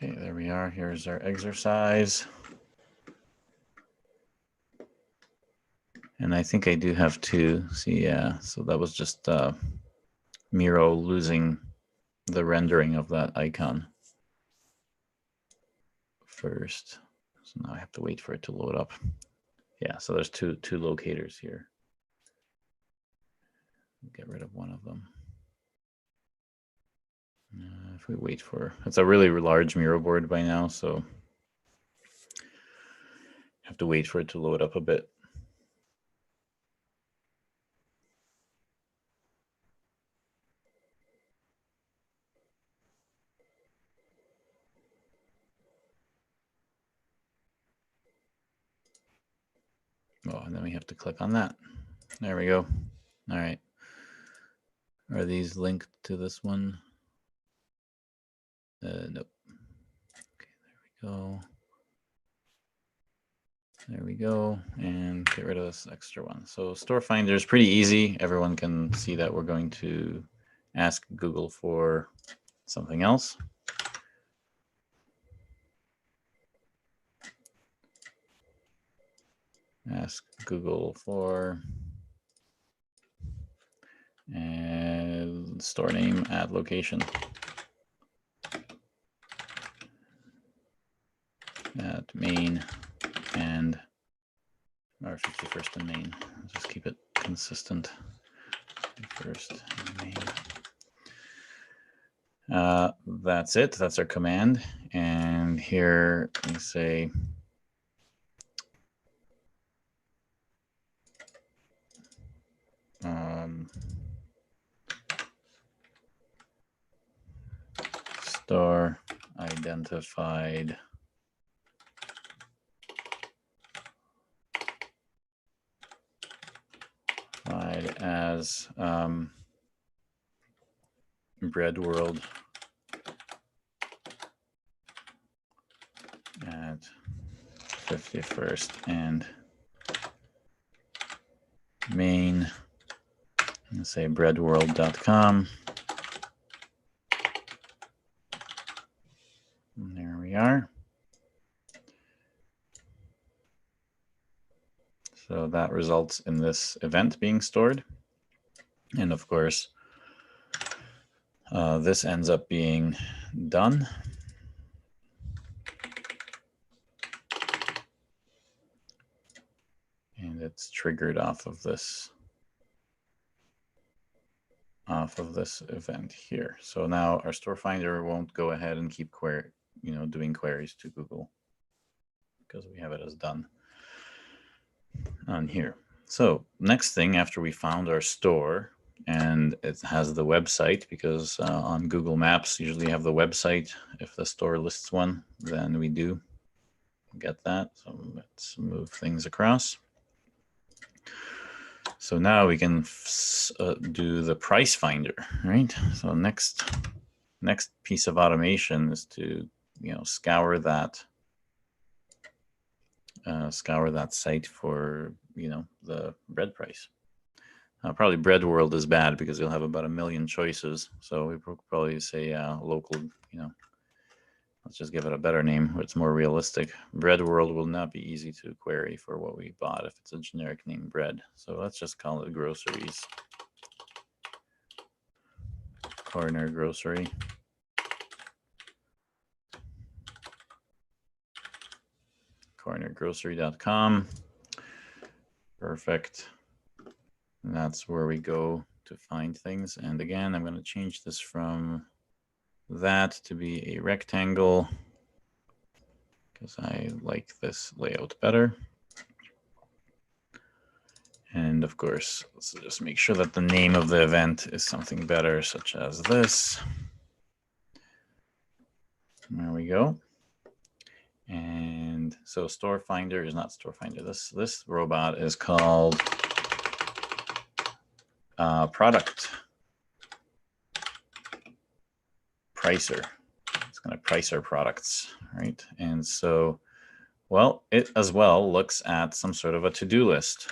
Okay, there we are. Here's our exercise. And I think I do have 2. See, yeah, so that was just Miro losing the rendering of that icon first. So now I have to wait for it to load up. Yeah, so there's two locators here. Get rid of one of them. If we wait for, it's a really large Miro board by now, so have to wait for it to load up a bit. Oh, and then we have to click on that. There we go. All right. Are these linked to this one? Nope. Okay, there we go. There we go. And get rid of this extra one. So Store Finder is pretty easy. Everyone can see that we're going to ask Google for something else. Ask Google for and store name, add location. At main and our 51st and main. Just keep it consistent. 51st and main. That's it. That's our command. And here we say store identified as bread world at 51st and main, and say breadworld.com. And there we are. So that results in this event being stored. And of course, this ends up being done. And it's triggered off of this event here. So now our Store Finder won't go ahead and keep doing queries to Google because we have it as done on here. So next thing, after we found our store and it has the website, because on Google Maps usually have the website. If the store lists one, then we do get that. So let's move things across. So now we can do the price finder, right? So next piece of automation is to scour that site for the bread price. Probably bread world is bad because you'll have about 1 million choices. So we probably say local, let's just give it a better name where it's more realistic. Bread world will not be easy to query for what we bought if it's a generic name bread. So let's just call it groceries. Corner grocery. Cornergrocery.com. Perfect. And that's where we go to find things. And again, I'm going to change this from that to be a rectangle because I like this layout better. And of course, let's just make sure that the name of the event is something better, such as this. There we go. And so store finder is not store finder. This robot is called product pricer. It's going to price our products, right? And so, well, it as well looks at some sort of a to-do list.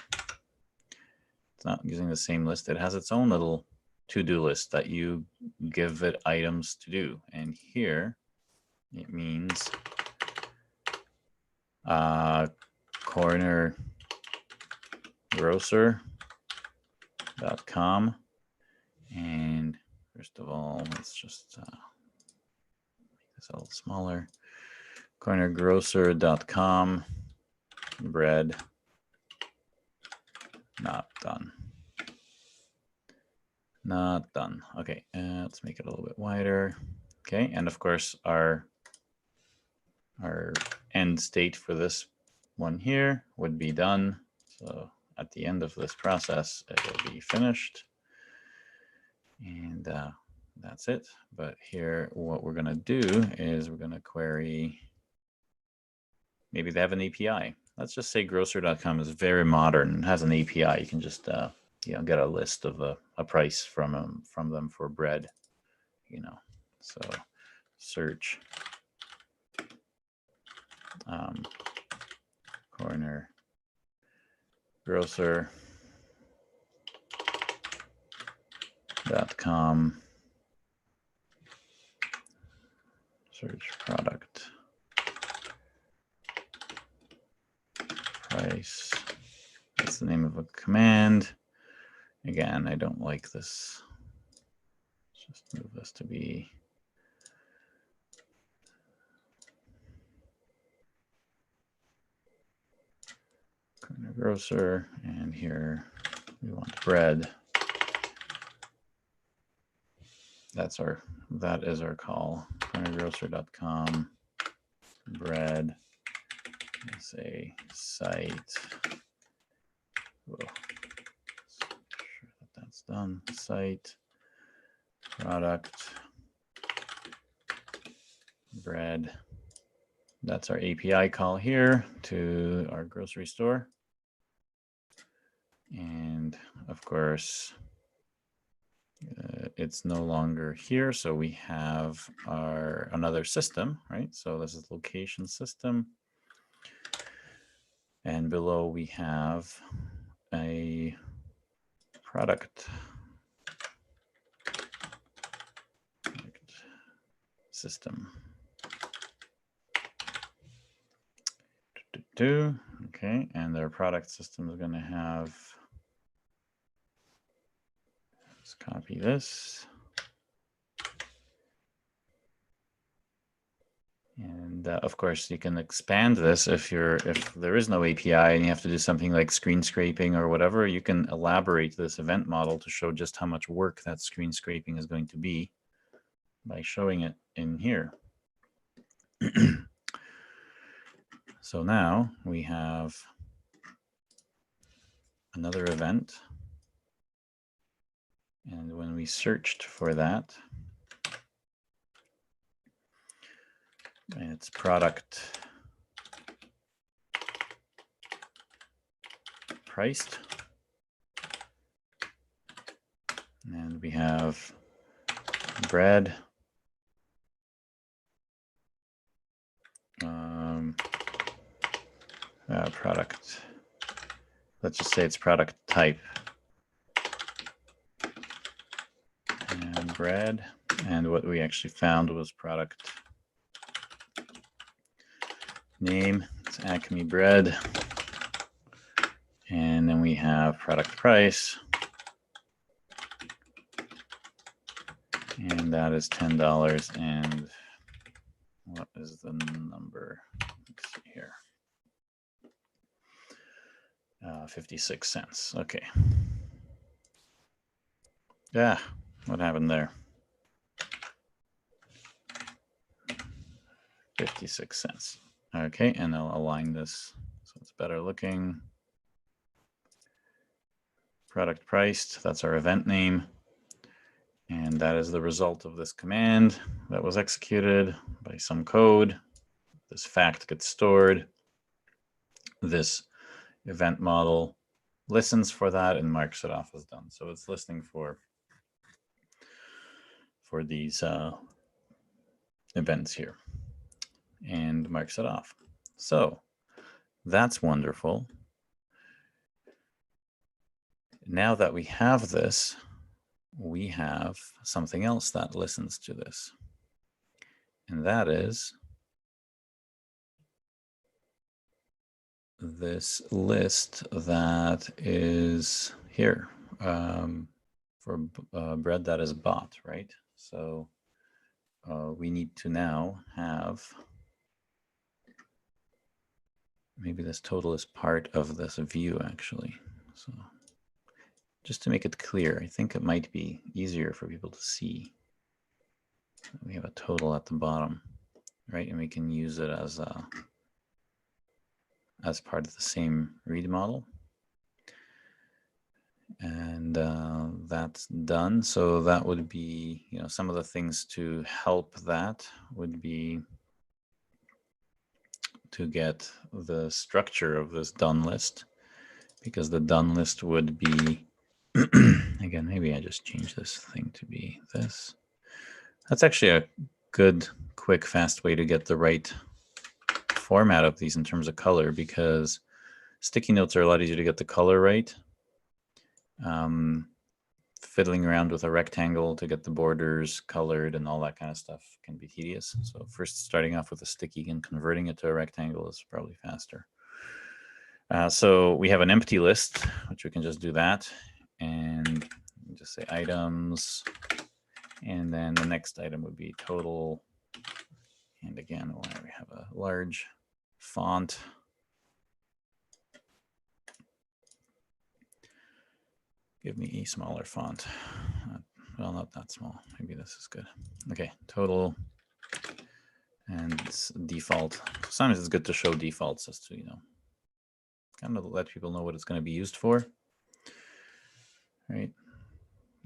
It's not using the same list. It has its own little to-do list that you give it items to do. And here it means cornergrocer.com. And first of all, let's just make this a little smaller. Cornergrocer.com, bread, not done. Not done. Okay, let's make it a little bit wider. Okay, and of course our end state for this one here would be done. So at the end of this process, it will be finished. And that's it. But here, what we're going to do is we're going to query, maybe they have an API. Let's just say grocer.com is very modern, has an API. You can just get a list of a price from them for bread. So search corner grocer.com, search product price. That's the name of a command. Again, I don't like this. Let's just move this to be corner grocer, and here we want bread. That is our call. Cornergrocer.com, bread is a site. Whoa. Sure that's done. Site, product, bread. That's our API call here to our grocery store. And of course, it's no longer here. So we have another system, right? So this is location system. And below we have a product system. Okay, and their product system is going to have, let's copy this. And of course, you can expand this if there is no API and you have to do something like screen scraping or whatever. You can elaborate this event model to show just how much work that screen scraping is going to be by showing it in here. So now we have another event. And when we searched for that, it's product priced. And we have bread. Product. Let's just say it's product type bread. And what we actually found was product name. It's Acme bread. And then we have product price. And that is $10. And what is the number? Let's see here. 56 cents. Okay. Yeah, what happened there? 56 cents. Okay, and I'll align this so it's better looking. Product priced, that's our event name. And that is the result of this command that was executed by some code. This fact gets stored. This event model listens for that and marks it off as done. So it's listening for these events here and marks it off. So that's wonderful. Now that we have this, we have something else that listens to this. And that is this list that is here for bread that is bought, right? So we need to now have, maybe this total is part of this view actually. So just to make it clear, I think it might be easier for people to see. We have a total at the bottom, right? And we can use it as part of the same read model. And that's done. So that would be, some of the things to help that would be to get the structure of this done list, because the done list would be, again, maybe I just change this thing to be this. That's actually a good, quick, fast way to get the right format of these in terms of color, because sticky notes are a lot easier to get the color right. Fiddling around with a rectangle to get the borders colored and all that kind of stuff can be tedious. So first starting off with a sticky and converting it to a rectangle is probably faster. So we have an empty list, which we can just do that and just say items. And then the next item would be total. And again, we have a large font. Give me a smaller font. Well, not that small. Maybe this is good. Okay, total. And it's default. Sometimes it's good to show defaults just to, kind of let people know what it's going to be used for. Right?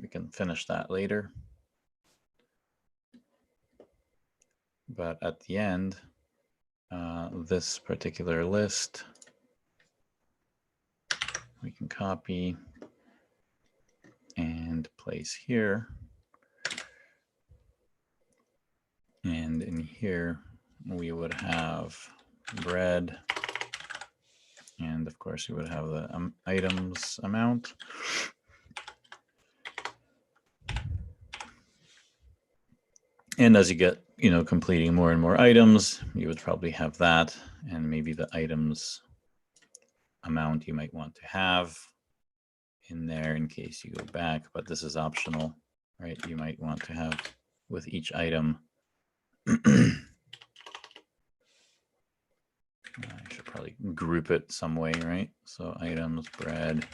We can finish that later. But at the end, this particular list, we can copy and place here. And in here, we would have bread. And of course, we would have the items amount. And as you get, completing more and more items, you would probably have that. And maybe the items amount you might want to have in there in case you go back, but this is optional, right? You might want to have with each item. I should probably group it some way, right? So items, bread,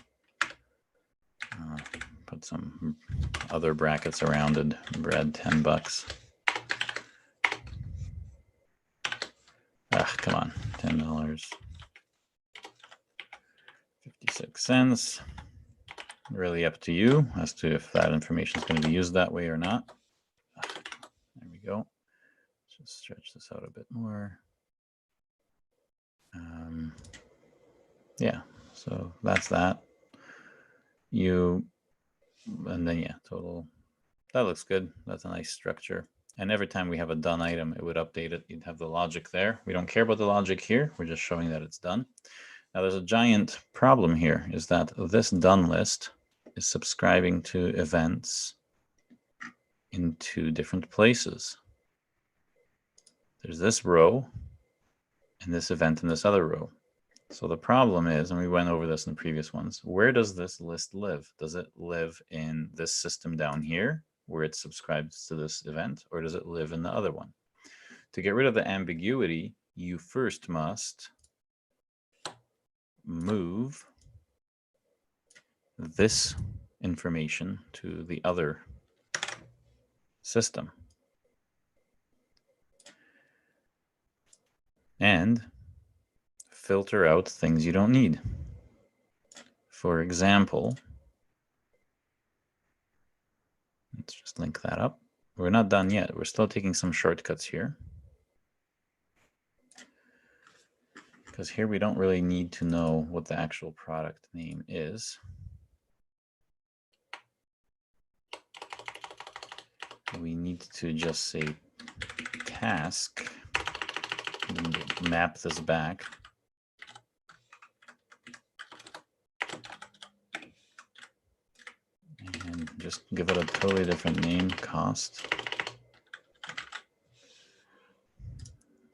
put some other brackets around it. Bread, $10. Ah, come on, $10. 56 cents. Really up to you as to if that information is going to be used that way or not. There we go. Just stretch this out a bit more. Yeah, so that's that. And then yeah, total. That looks good. That's a nice structure. And every time we have a done item, it would update it. You'd have the logic there. We don't care about the logic here. We're just showing that it's done. Now there's a giant problem here, is that this done list is subscribing to events in two different places. There's this row and this event in this other row. So the problem is, and we went over this in previous ones, where does this list live? Does it live in this system down here where it subscribes to this event, or does it live in the other one? To get rid of the ambiguity, you first must move this information to the other system. And filter out things you don't need. For example, let's just link that up. We're not done yet. We're still taking some shortcuts here. Because here we don't really need to know what the actual product name is. We need to just say task and map this back. And just give it a totally different name, cost.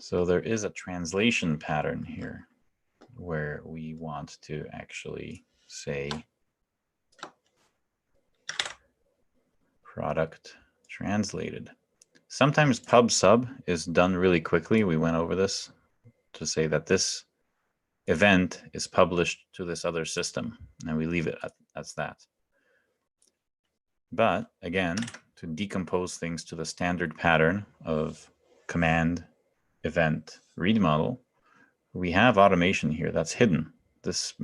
So there is a translation pattern here where we want to actually say product translated. Sometimes pub sub is done really quickly. We went over this to say that this event is published to this other system, and we leave it as that. But again, to decompose things to the standard pattern of command, event, read model, we have automation here that's hidden. This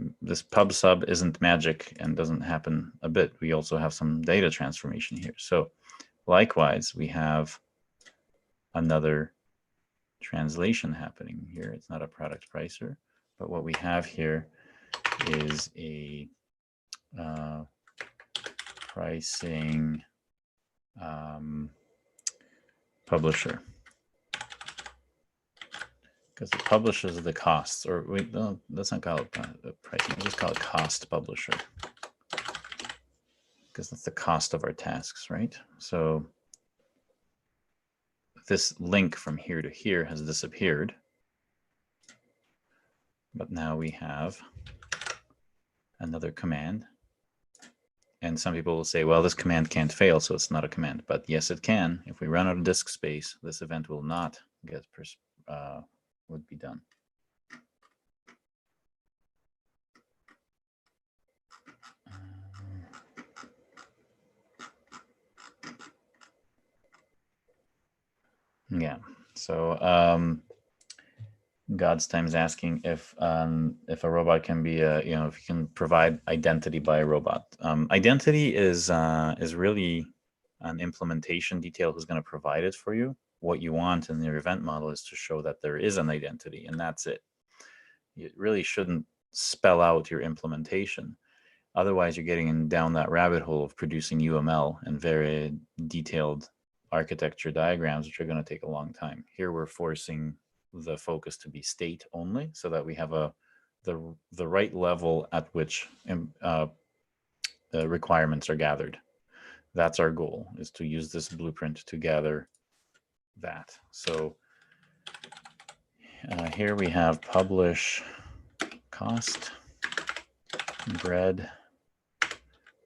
pub sub isn't magic and doesn't happen a bit. We also have some data transformation here. So likewise, we have another translation happening here. It's not a product pricer, but what we have here is a pricing publisher, because it publishes the costs, or wait, no, let's not call it pricing, we'll just call it cost publisher, because that's the cost of our tasks, right? So this link from here to here has disappeared, but now we have another command. And some people will say, well, this command can't fail, so it's not a command. But yes, it can. If we run out of disk space, this event will not get would be done. Yeah. So God's time is asking if a robot can be if you can provide identity by a robot. Identity is really an implementation detail who's going to provide it for you. What you want in your event model is to show that there is an identity, and that's it. You really shouldn't spell out your implementation. Otherwise, you're getting down that rabbit hole of producing UML and very detailed architecture diagrams, which are going to take a long time. Here, we're forcing the focus to be state only, so that we have the right level at which the requirements are gathered. That's our goal, is to use this blueprint to gather that. So here we have publish cost bread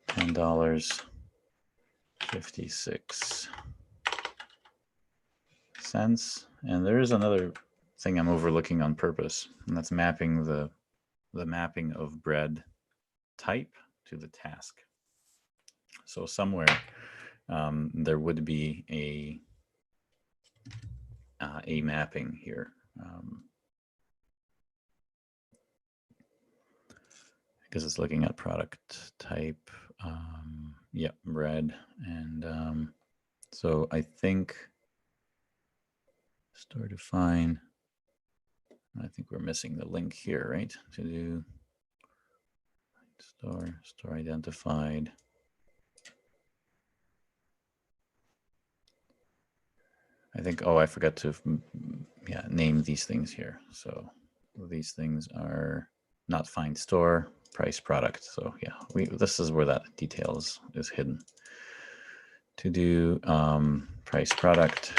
$10.56. And there is another thing I'm overlooking on purpose, and that's mapping the mapping of bread type to the task. So somewhere there would be a mapping here. Because it's looking at product type, bread, and so I think store define. I think we're missing the link here, right? To do store identified. I think, I forgot to name these things here. So these things are not find store, price product. So yeah, this is where that detail is hidden. to do price product.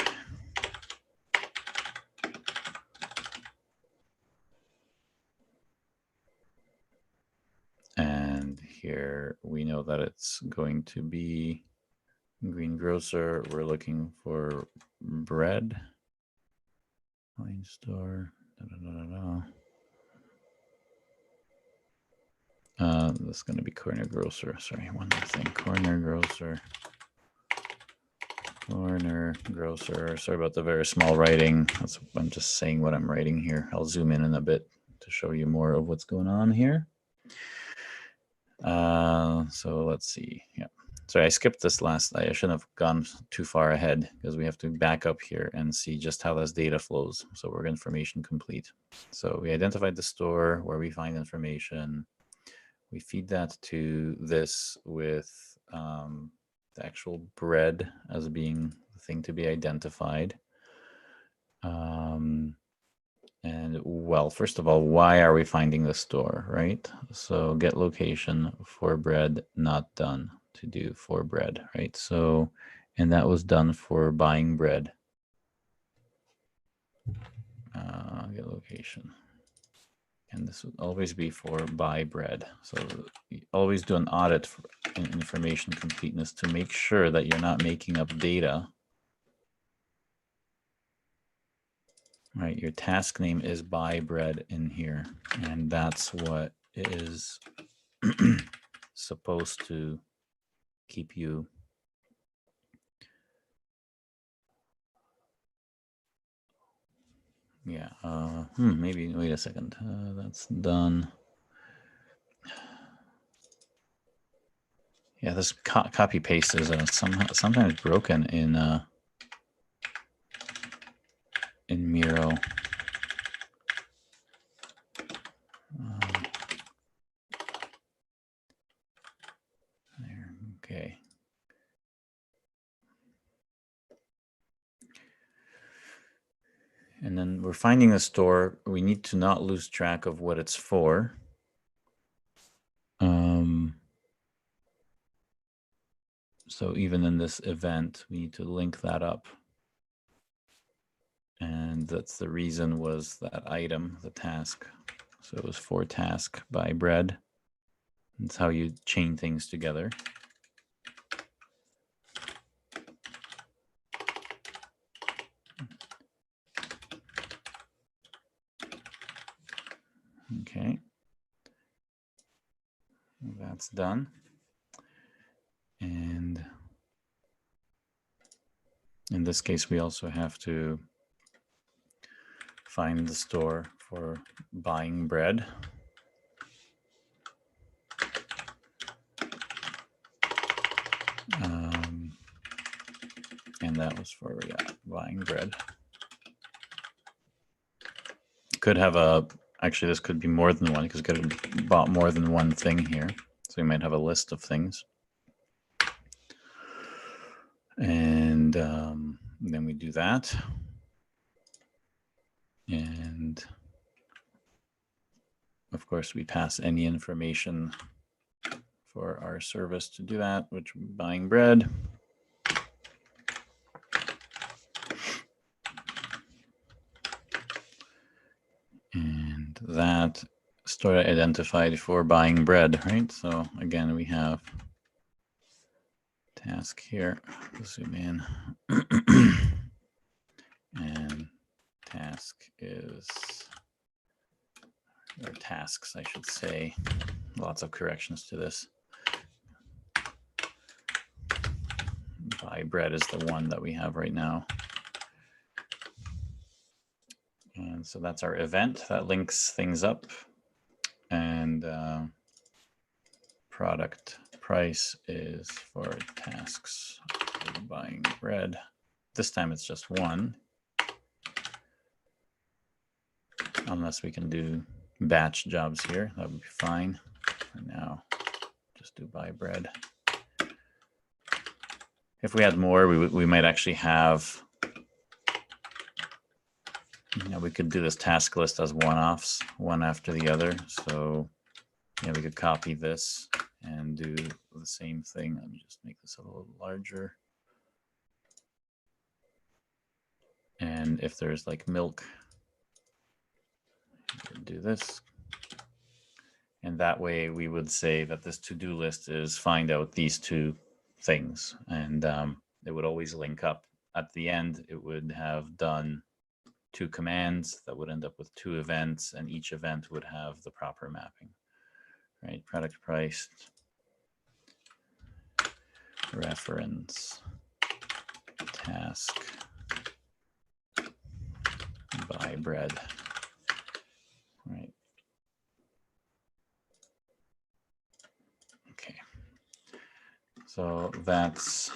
And here we know that it's going to be greengrocer. We're looking for bread. Wine store. This is going to be corner grocer. Sorry, one more thing. Corner grocer. Corner grocer. Sorry about the very small writing. I'm just saying what I'm writing here. I'll zoom in a bit to show you more of what's going on here. So let's see. Yeah. Sorry, I skipped this last. I shouldn't have gone too far ahead because we have to back up here and see just how this data flows. So we're information complete. So we identified the store where we find information. We feed that to this with the actual bread as being the thing to be identified. And well, first of all, why are we finding the store, right? So get location for bread not done to do for bread, right? So, and that was done for buying bread. Get location. And this would always be for buy bread. So you always do an audit for information completeness to make sure that you're not making up data. Right, your task name is buy bread in here, and that's what is supposed to keep you maybe wait a second. That's done. Yeah, this copy paste is sometimes broken in Miro. There, okay. And then we're finding a store. We need to not lose track of what it's for. So even in this event, we need to link that up. And that's the reason was that item, the task. So it was for task by bread. That's how you chain things together. Okay. That's done. And in this case, we also have to find the store for buying bread. And that was for buying bread. Could have actually this could be more than one because it could have bought more than one thing here. So we might have a list of things. And then we do that. And of course, we pass any information for our service to do that, which buying bread. And that store identified for buying bread, right? So again, we have task here. Zoom in. And task is, or tasks, I should say. Lots of corrections to this. Buy bread is the one that we have right now. And so that's our event that links things up. And product price is for tasks for buying bread. This time it's just one. Unless we can do batch jobs here, that would be fine. For now, just do buy bread. If we had more, we might actually have, we could do this task list as one-offs, one after the other. So we could copy this and do the same thing. Let me just make this a little larger. And if there's like milk, do this. And that way we would say that this to-do list is find out these two things. And it would always link up. At the end, it would have done 2 commands that would end up with 2 events, and each event would have the proper mapping, right? Product price, reference, task, buy bread, right? Okay, so that's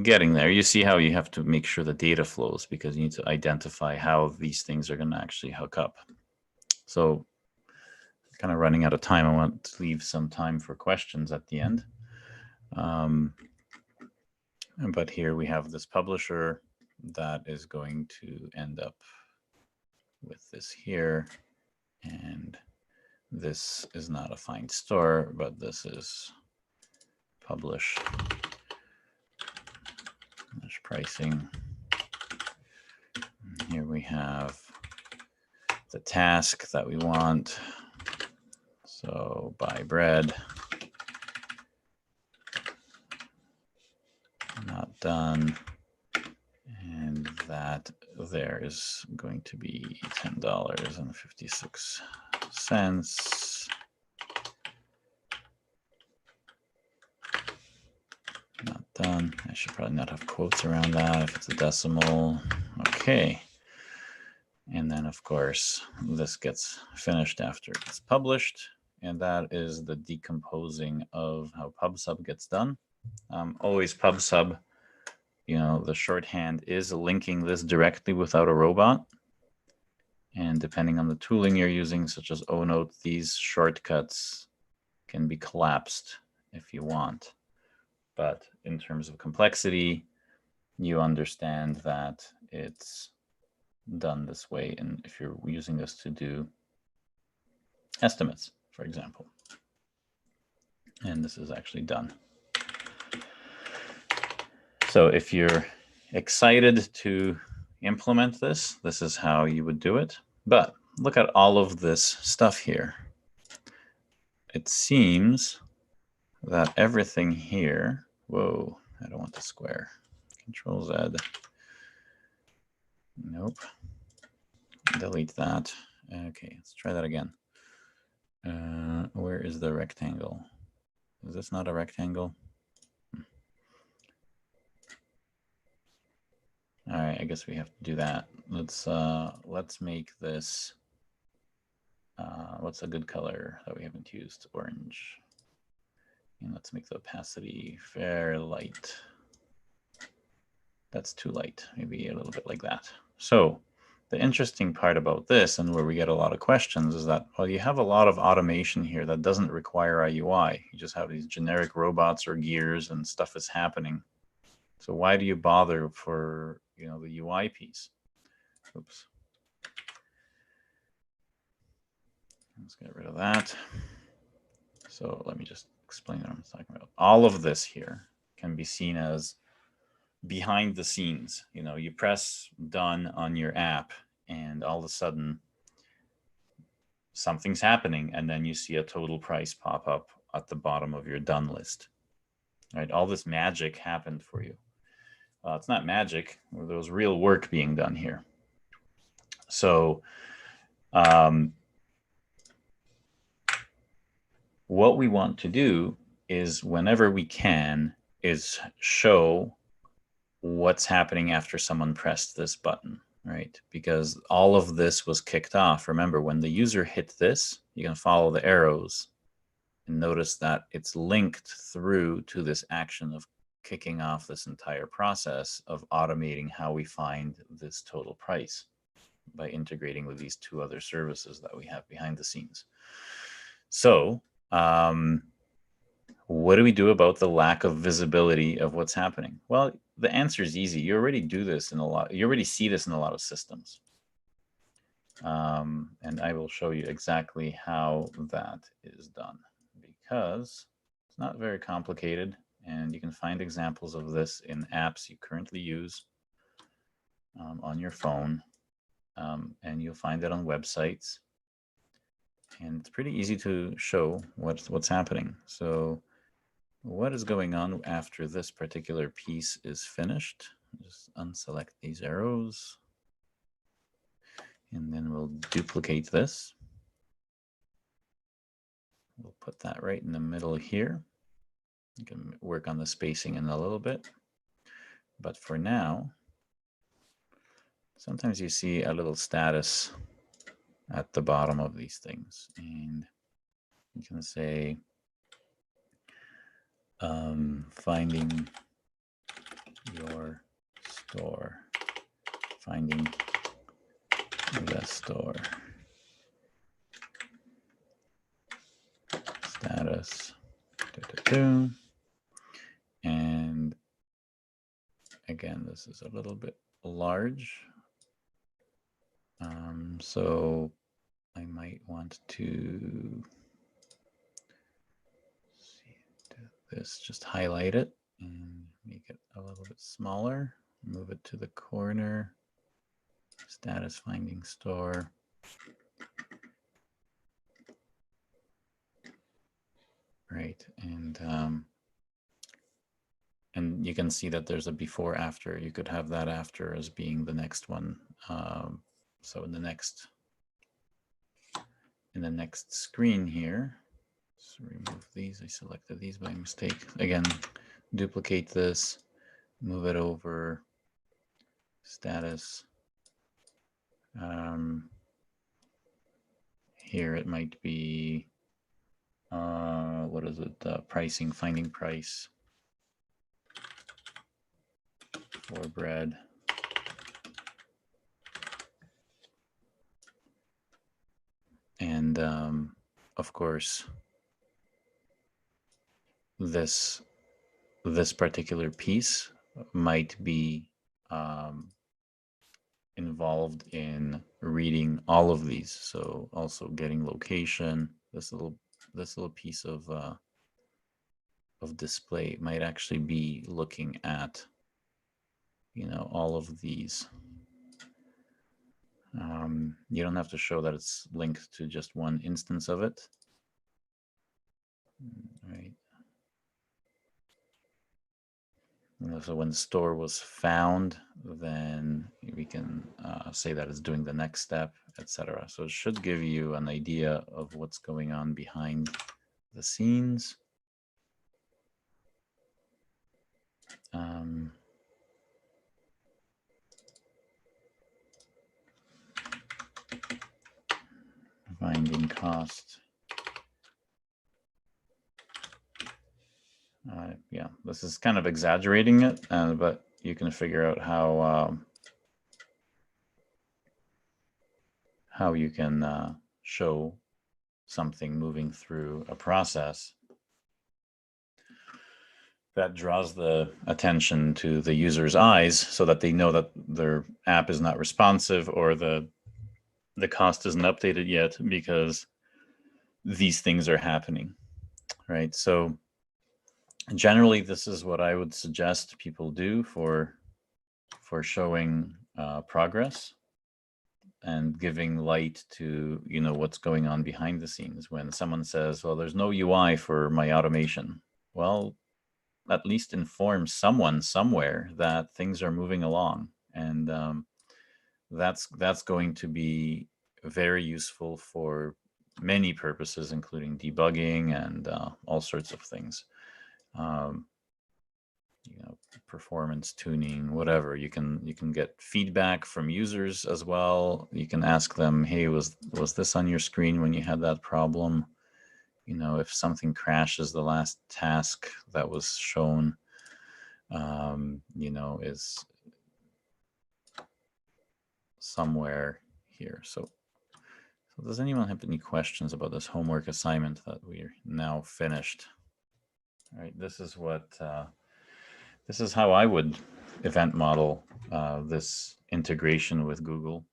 getting there. You see how you have to make sure the data flows because you need to identify how these things are going to actually hook up. So kind of running out of time. I want to leave some time for questions at the end. But here we have this publisher that is going to end up with this here. And this is not a find store, but this is publish. There's pricing. And here we have the task that we want. So buy bread. Not done. And that there is going to be $10.56. Not done. I should probably not have quotes around that if it's a decimal. Okay. And then, of course, this gets finished after it's published. And that is the decomposing of how PubSub gets done. Always PubSub, you know, the shorthand is linking this directly without a robot. And depending on the tooling you're using, such as ONote, these shortcuts can be collapsed if you want. But in terms of complexity, you understand that it's done this way. And if you're using this to do estimates, for example, and this is actually done. So if you're excited to implement this, this is how you would do it. But look at all of this stuff here. It seems that everything here, whoa, I don't want the square. Control Z. Nope. Delete that. Okay, let's try that again. Where is the rectangle? Is this not a rectangle? All right, I guess we have to do that. Let's make this, what's a good color that we haven't used? Orange. And let's make the opacity fair light. That's too light, maybe a little bit like that. So the interesting part about this, and where we get a lot of questions, is that, well, you have a lot of automation here that doesn't require a UI. You just have these generic robots or gears and stuff is happening. So why do you bother for, you know, the UI piece? Oops. Let's get rid of that. So let me just explain what I'm talking about. All of this here can be seen as behind the scenes. You know, you press done on your app and all of a sudden something's happening, and then you see a total price pop up at the bottom of your done list. Right? All this magic happened for you. It's not magic. There was real work being done here. So what we want to do is, whenever we can, is show what's happening after someone pressed this button, right? Because all of this was kicked off. Remember, when the user hit this, you can follow the arrows and notice that it's linked through to this action of kicking off this entire process of automating how we find this total price by integrating with these 2 other services that we have behind the scenes. So what do we do about the lack of visibility of what's happening? Well, the answer is easy. You already do this in a lot. You already see this in a lot of systems. And I will show you exactly how that is done, because it's not very complicated, and you can find examples of this in apps you currently use. on your phone, and you'll find it on websites. And it's pretty easy to show what's happening. So what is going on after this particular piece is finished? Just unselect these arrows, and then we'll duplicate this. We'll put that right in the middle here. You can work on the spacing in a little bit. But for now, sometimes you see a little status at the bottom of these things. And you can say, finding your store, finding the store, status, and again, this is a little bit large. So I might want to do this, just highlight it and make it a little bit smaller, move it to the corner, status finding store. Right, and you can see that there's a before after. You could have that after as being the next one. So in the next screen here, let's remove these. I selected these by mistake. Again, duplicate this, move it over, status. Here it might be, what is it? Pricing, finding price for bread. And of course, this particular piece might be involved in reading all of these. So also getting location. This little piece of display might actually be looking at, all of these. You don't have to show that it's linked to just one instance of it. Right. So when the store was found, then we can say that it's doing the next step, etc. So it should give you an idea of what's going on behind the scenes. Finding cost. Yeah, this is kind of exaggerating it, but you can figure out how you can show something moving through a process that draws the attention to the user's eyes so that they know that their app is not responsive or the cost isn't updated yet because these things are happening, right? So generally, this is what I would suggest people do for showing progress and giving light to what's going on behind the scenes. When someone says, well, there's no UI for my automation, well, at least inform someone somewhere that things are moving along, and that's going to be very useful for many purposes, including debugging and all sorts of things. Performance tuning, whatever. You can get feedback from users as well. You can ask them, hey, was this on your screen when you had that problem? If something crashes, the last task that was shown, is somewhere here. So does anyone have any questions about this homework assignment that we're now finished? All right, this is how I would event model this integration with Google,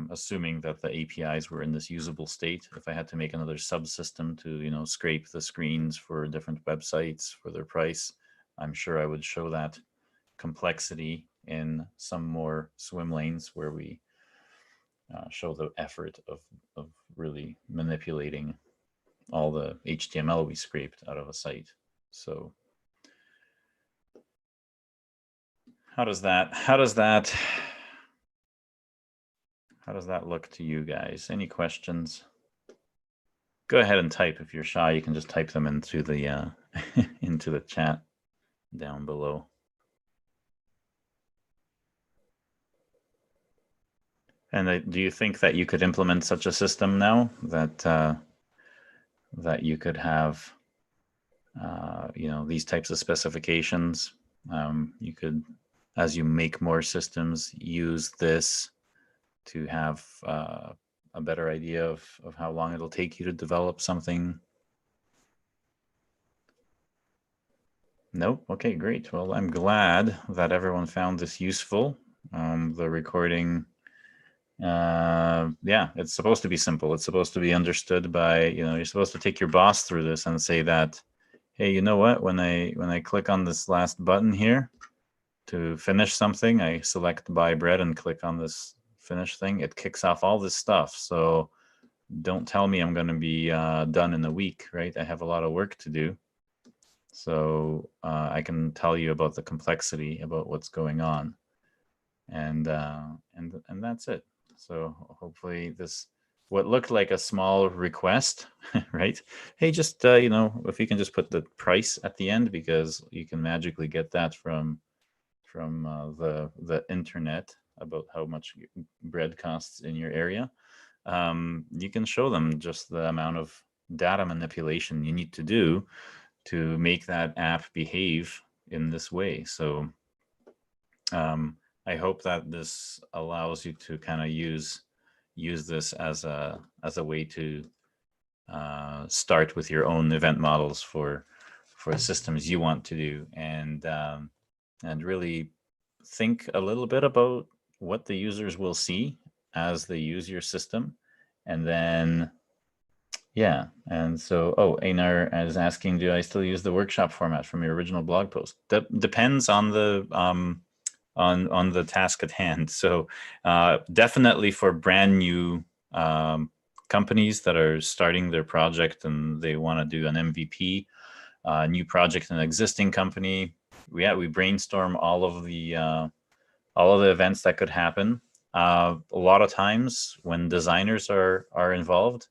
assuming that the APIs were in this usable state. If I had to make another subsystem to, scrape the screens for different websites for their price, I'm sure I would show that complexity in some more swim lanes where we show the effort of really manipulating all the HTML we scraped out of a site. So how does that look to you guys? Any questions? Go ahead and type. If you're shy, you can just type them into the into the chat down below. And do you think that you could implement such a system now, that that you could have these types of specifications? You could, as you make more systems, use this to have a better idea of how long it'll take you to develop something. Nope. Okay, great. Well, I'm glad that everyone found this useful. The recording, yeah, it's supposed to be simple. It's supposed to be understood by, you're supposed to take your boss through this and say that, hey, you know what? When I click on this last button here to finish something, I select buy bread and click on this finish thing. It kicks off all this stuff. So don't tell me I'm going to be done in a week, right? I have a lot of work to do. So I can tell you about the complexity, about what's going on, and that's it. So hopefully this, what looked like a small request, right? Hey, just if you can just put the price at the end, because you can magically get that from the internet about how much bread costs in your area. You can show them just the amount of data manipulation you need to do to make that app behave in this way. So I hope that this allows you to kind of use this as a way to start with your own event models for systems you want to do, and really think a little bit about what the users will see as they use your system, and then yeah. And so, Einar is asking, do I still use the workshop format from your original blog post? That depends on the on the task at hand. So definitely for brand new companies that are starting their project and they want to do an MVP, new project in an existing company, we brainstorm all of the events that could happen. A lot of times when designers are involved,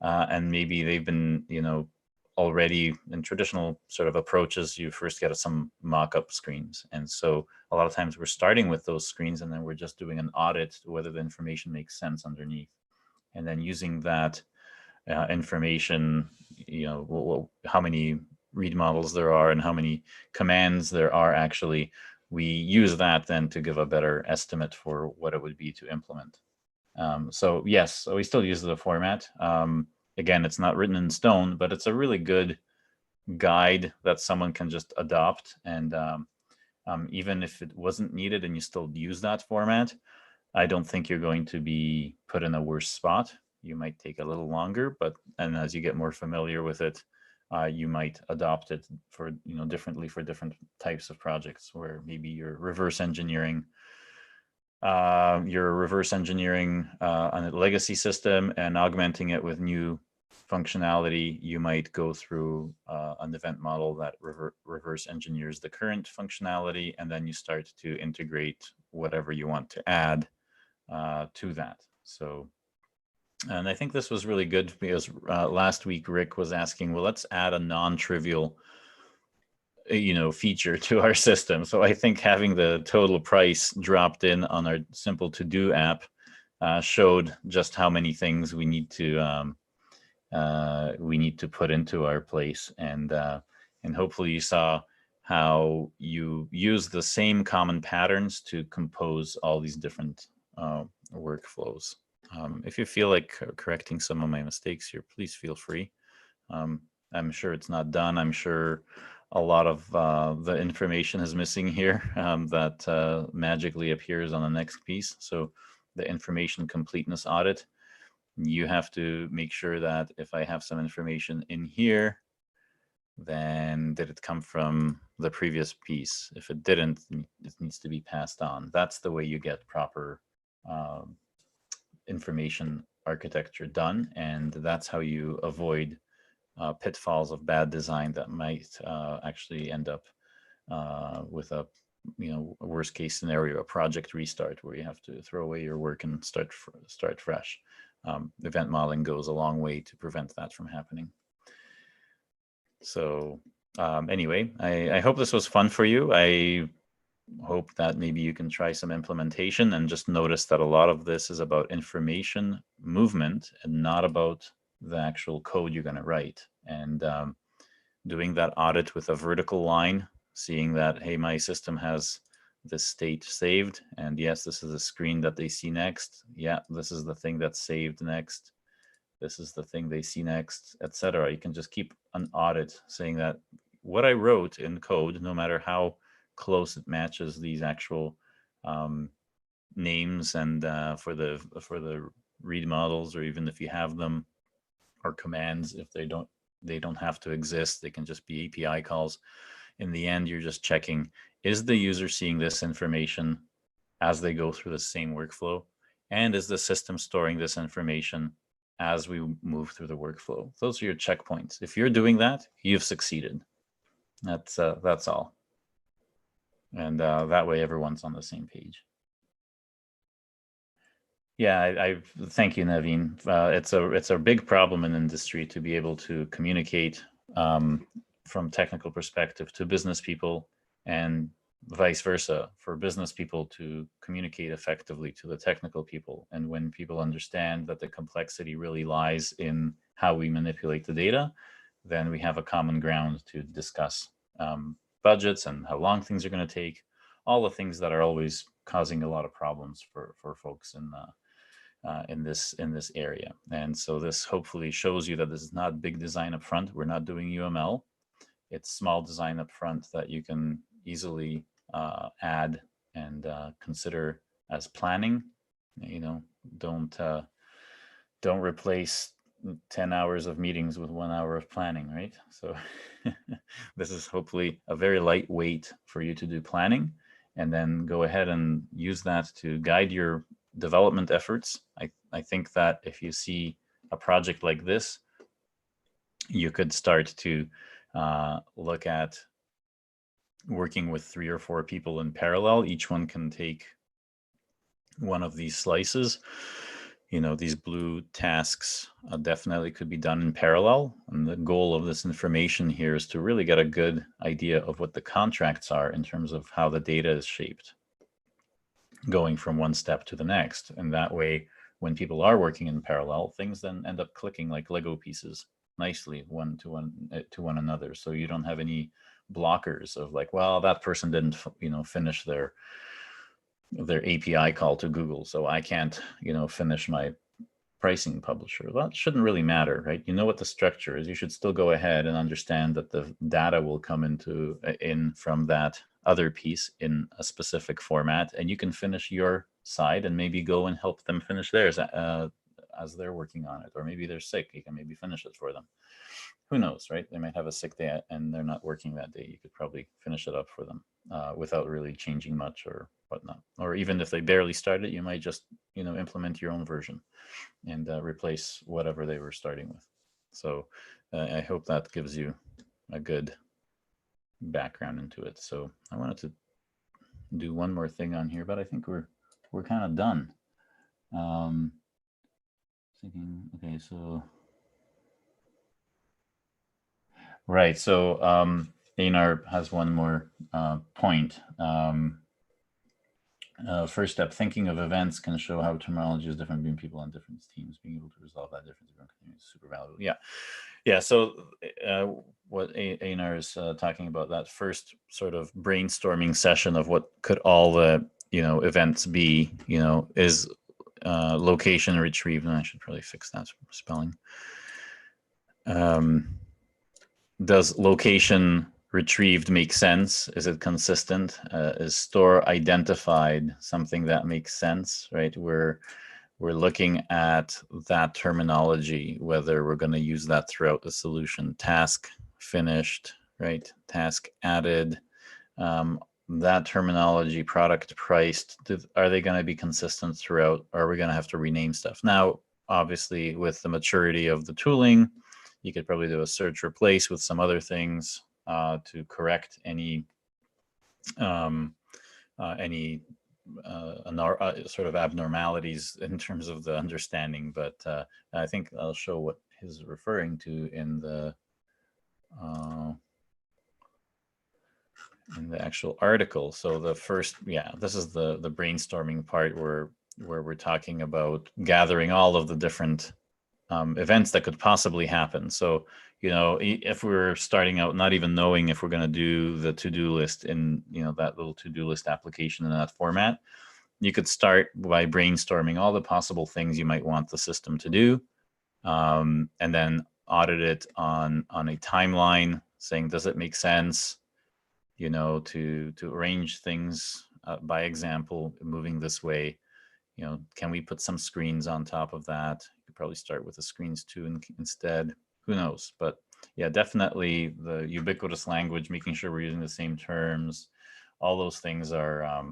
and maybe they've been, already in traditional sort of approaches, you first get some mock-up screens. And so a lot of times we're starting with those screens and then we're just doing an audit to whether the information makes sense underneath. And then using that information, how many read models there are and how many commands there are actually, we use that then to give a better estimate for what it would be to implement. So yes, so we still use the format. Again, it's not written in stone, but it's a really good guide that someone can just adopt. And even if it wasn't needed and you still use that format, I don't think you're going to be put in a worse spot. You might take a little longer, and as you get more familiar with it, you might adopt it for, differently for different types of projects, where maybe you're reverse engineering on a legacy system and augmenting it with new functionality. You might go through an event model that reverse engineers the current functionality, and then you start to integrate whatever you want to add to that. So, and I think this was really good because last week Rick was asking, well, let's add a non-trivial feature to our system. So I think having the total price dropped in on our simple to-do app showed just how many things we need to put into our place, and hopefully you saw how you use the same common patterns to compose all these different workflows. If you feel like correcting some of my mistakes here, please feel free. I'm sure it's not done. I'm sure a lot of the information is missing here that magically appears on the next piece. So the information completeness audit, you have to make sure that if I have some information in here, then did it come from the previous piece. If it didn't, it needs to be passed on. That's the way you get proper information architecture done, and that's how you avoid pitfalls of bad design that might actually end up with a worst case scenario, a project restart where you have to throw away your work and start fresh. Event modeling goes a long way to prevent that from happening. So anyway, I hope this was fun for you. I hope that maybe you can try some implementation and just notice that a lot of this is about information movement and not about the actual code you're going to write. And doing that audit with a vertical line, seeing that, hey, my system has this state saved, and yes, this is the screen that they see next. Yeah, this is the thing that's saved next. This is the thing they see next, etc. You can just keep an audit saying that what I wrote in code, no matter how close it matches these actual names and for the read models, or even if you have them, or commands, if they don't have to exist, they can just be API calls. In the end, you're just checking, is the user seeing this information as they go through the same workflow? And is the system storing this information as we move through the workflow? Those are your checkpoints. If you're doing that, you've succeeded. That's all. And that way everyone's on the same page. Yeah, I thank you, Naveen. It's a big problem in industry to be able to communicate from technical perspective to business people, and vice versa, for business people to communicate effectively to the technical people. And when people understand that the complexity really lies in how we manipulate the data, then we have a common ground to discuss budgets and how long things are going to take, all the things that are always causing a lot of problems for folks in this area. And so this hopefully shows you that this is not big design up front. We're not doing UML. It's small design up front that you can easily add and consider as planning. Don't replace 10 hours of meetings with 1 hour of planning, right? So this is hopefully a very lightweight for you to do planning, and then go ahead and use that to guide your development efforts. I think that if you see a project like this, you could start to look at working with 3 or 4 people in parallel. Each one can take one of these slices. These blue tasks definitely could be done in parallel. And the goal of this information here is to really get a good idea of what the contracts are in terms of how the data is shaped, going from one step to the next. And that way, when people are working in parallel, things then end up clicking like Lego pieces nicely one to one another. So you don't have any blockers of like, well, that person didn't finish their API call to Google, so I can't finish my pricing publisher. That shouldn't really matter, right? You know what the structure is. You should still go ahead and understand that the data will come in from that other piece in a specific format, and you can finish your side and maybe go and help them finish theirs as they're working on it. Or maybe they're sick, you can maybe finish it for them. Who knows, right? They might have a sick day and they're not working that day. You could probably finish it up for them without really changing much or whatnot. Or even if they barely started, you might just implement your own version and replace whatever they were starting with. So I hope that gives you a good background into it. So I wanted to do one more thing on here, but I think we're kind of done. Thinking, okay, so right, so Einar has one more point. First step, thinking of events can show how terminology is different between people on different teams. Being able to resolve that difference is super valuable. Yeah. So what Einar is talking about, that first sort of brainstorming session of what could all the events be, is location retrieved, and I should probably fix that spelling. Does location retrieved make sense? Is it consistent? Is store identified something that makes sense, right? We're looking at that terminology, whether we're going to use that throughout the solution. Task finished, right? Task added, that terminology, product, priced, are they going to be consistent throughout? Or are we going to have to rename stuff? Now, obviously, with the maturity of the tooling, you could probably do a search replace with some other things to correct any sort of abnormalities in terms of the understanding. But I think I'll show what he's referring to in the actual article. So the first, this is the brainstorming part where we're talking about gathering all of the different events that could possibly happen. So, if we're starting out not even knowing if we're going to do the to-do list in, that little to-do list application in that format, you could start by brainstorming all the possible things you might want the system to do, and then audit it on a timeline, saying, does it make sense, to arrange things by example, moving this way. Can we put some screens on top of that? You could probably start with the screens too instead. Who knows? But yeah, definitely the ubiquitous language, making sure we're using the same terms, all those things are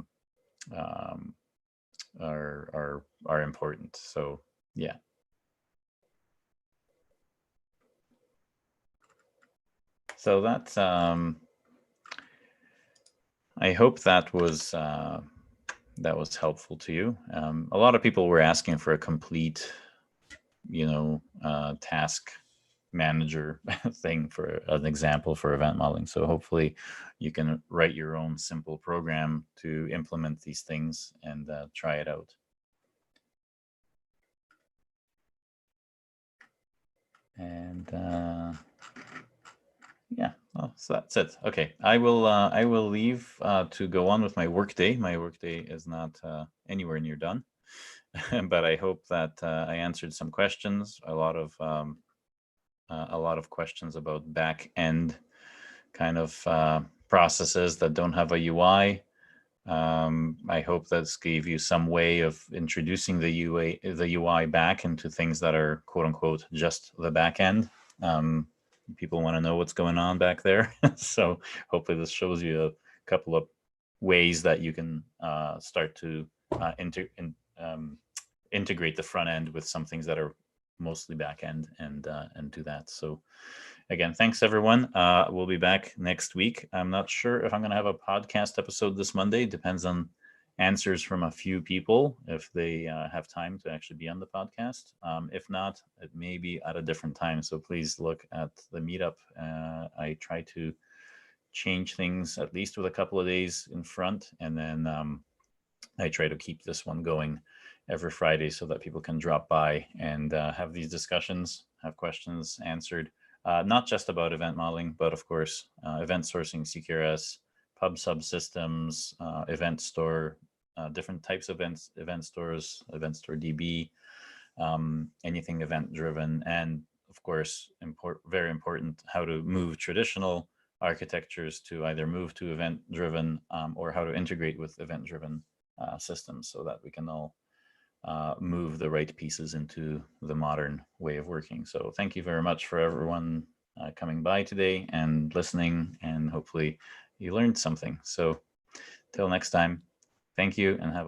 important. So yeah. So that's I hope that was helpful to you. A lot of people were asking for a complete, task manager thing for an example for event modeling. So hopefully you can write your own simple program to implement these things and try it out. And yeah, well, so that's it. Okay, I will leave to go on with my workday. My workday is not anywhere near done, but I hope that I answered some questions. A lot of questions about back end kind of processes that don't have a UI. I hope this gave you some way of introducing the UI back into things that are quote unquote just the back end. People want to know what's going on back there. So hopefully this shows you a couple of ways that you can start to integrate the front end with some things that are mostly back end and do that. So again, thanks everyone. We'll be back next week. I'm not sure if I'm going to have a podcast episode this Monday. Depends on answers from a few people if they have time to actually be on the podcast. If not, it may be at a different time. So please look at the meetup. I try to change things at least with a couple of days in front, and then I try to keep this one going every Friday so that people can drop by and have these discussions, have questions answered. Not just about event modeling, but of course, event sourcing, CQRS, pub subsystems, event store, different types of event stores, event store DB, anything event driven, and of course, very important, how to move traditional architectures to either move to event driven or how to integrate with event driven systems so that we can all move the right pieces into the modern way of working. So thank you very much for everyone coming by today and listening, and hopefully you learned something. So till next time, thank you and have a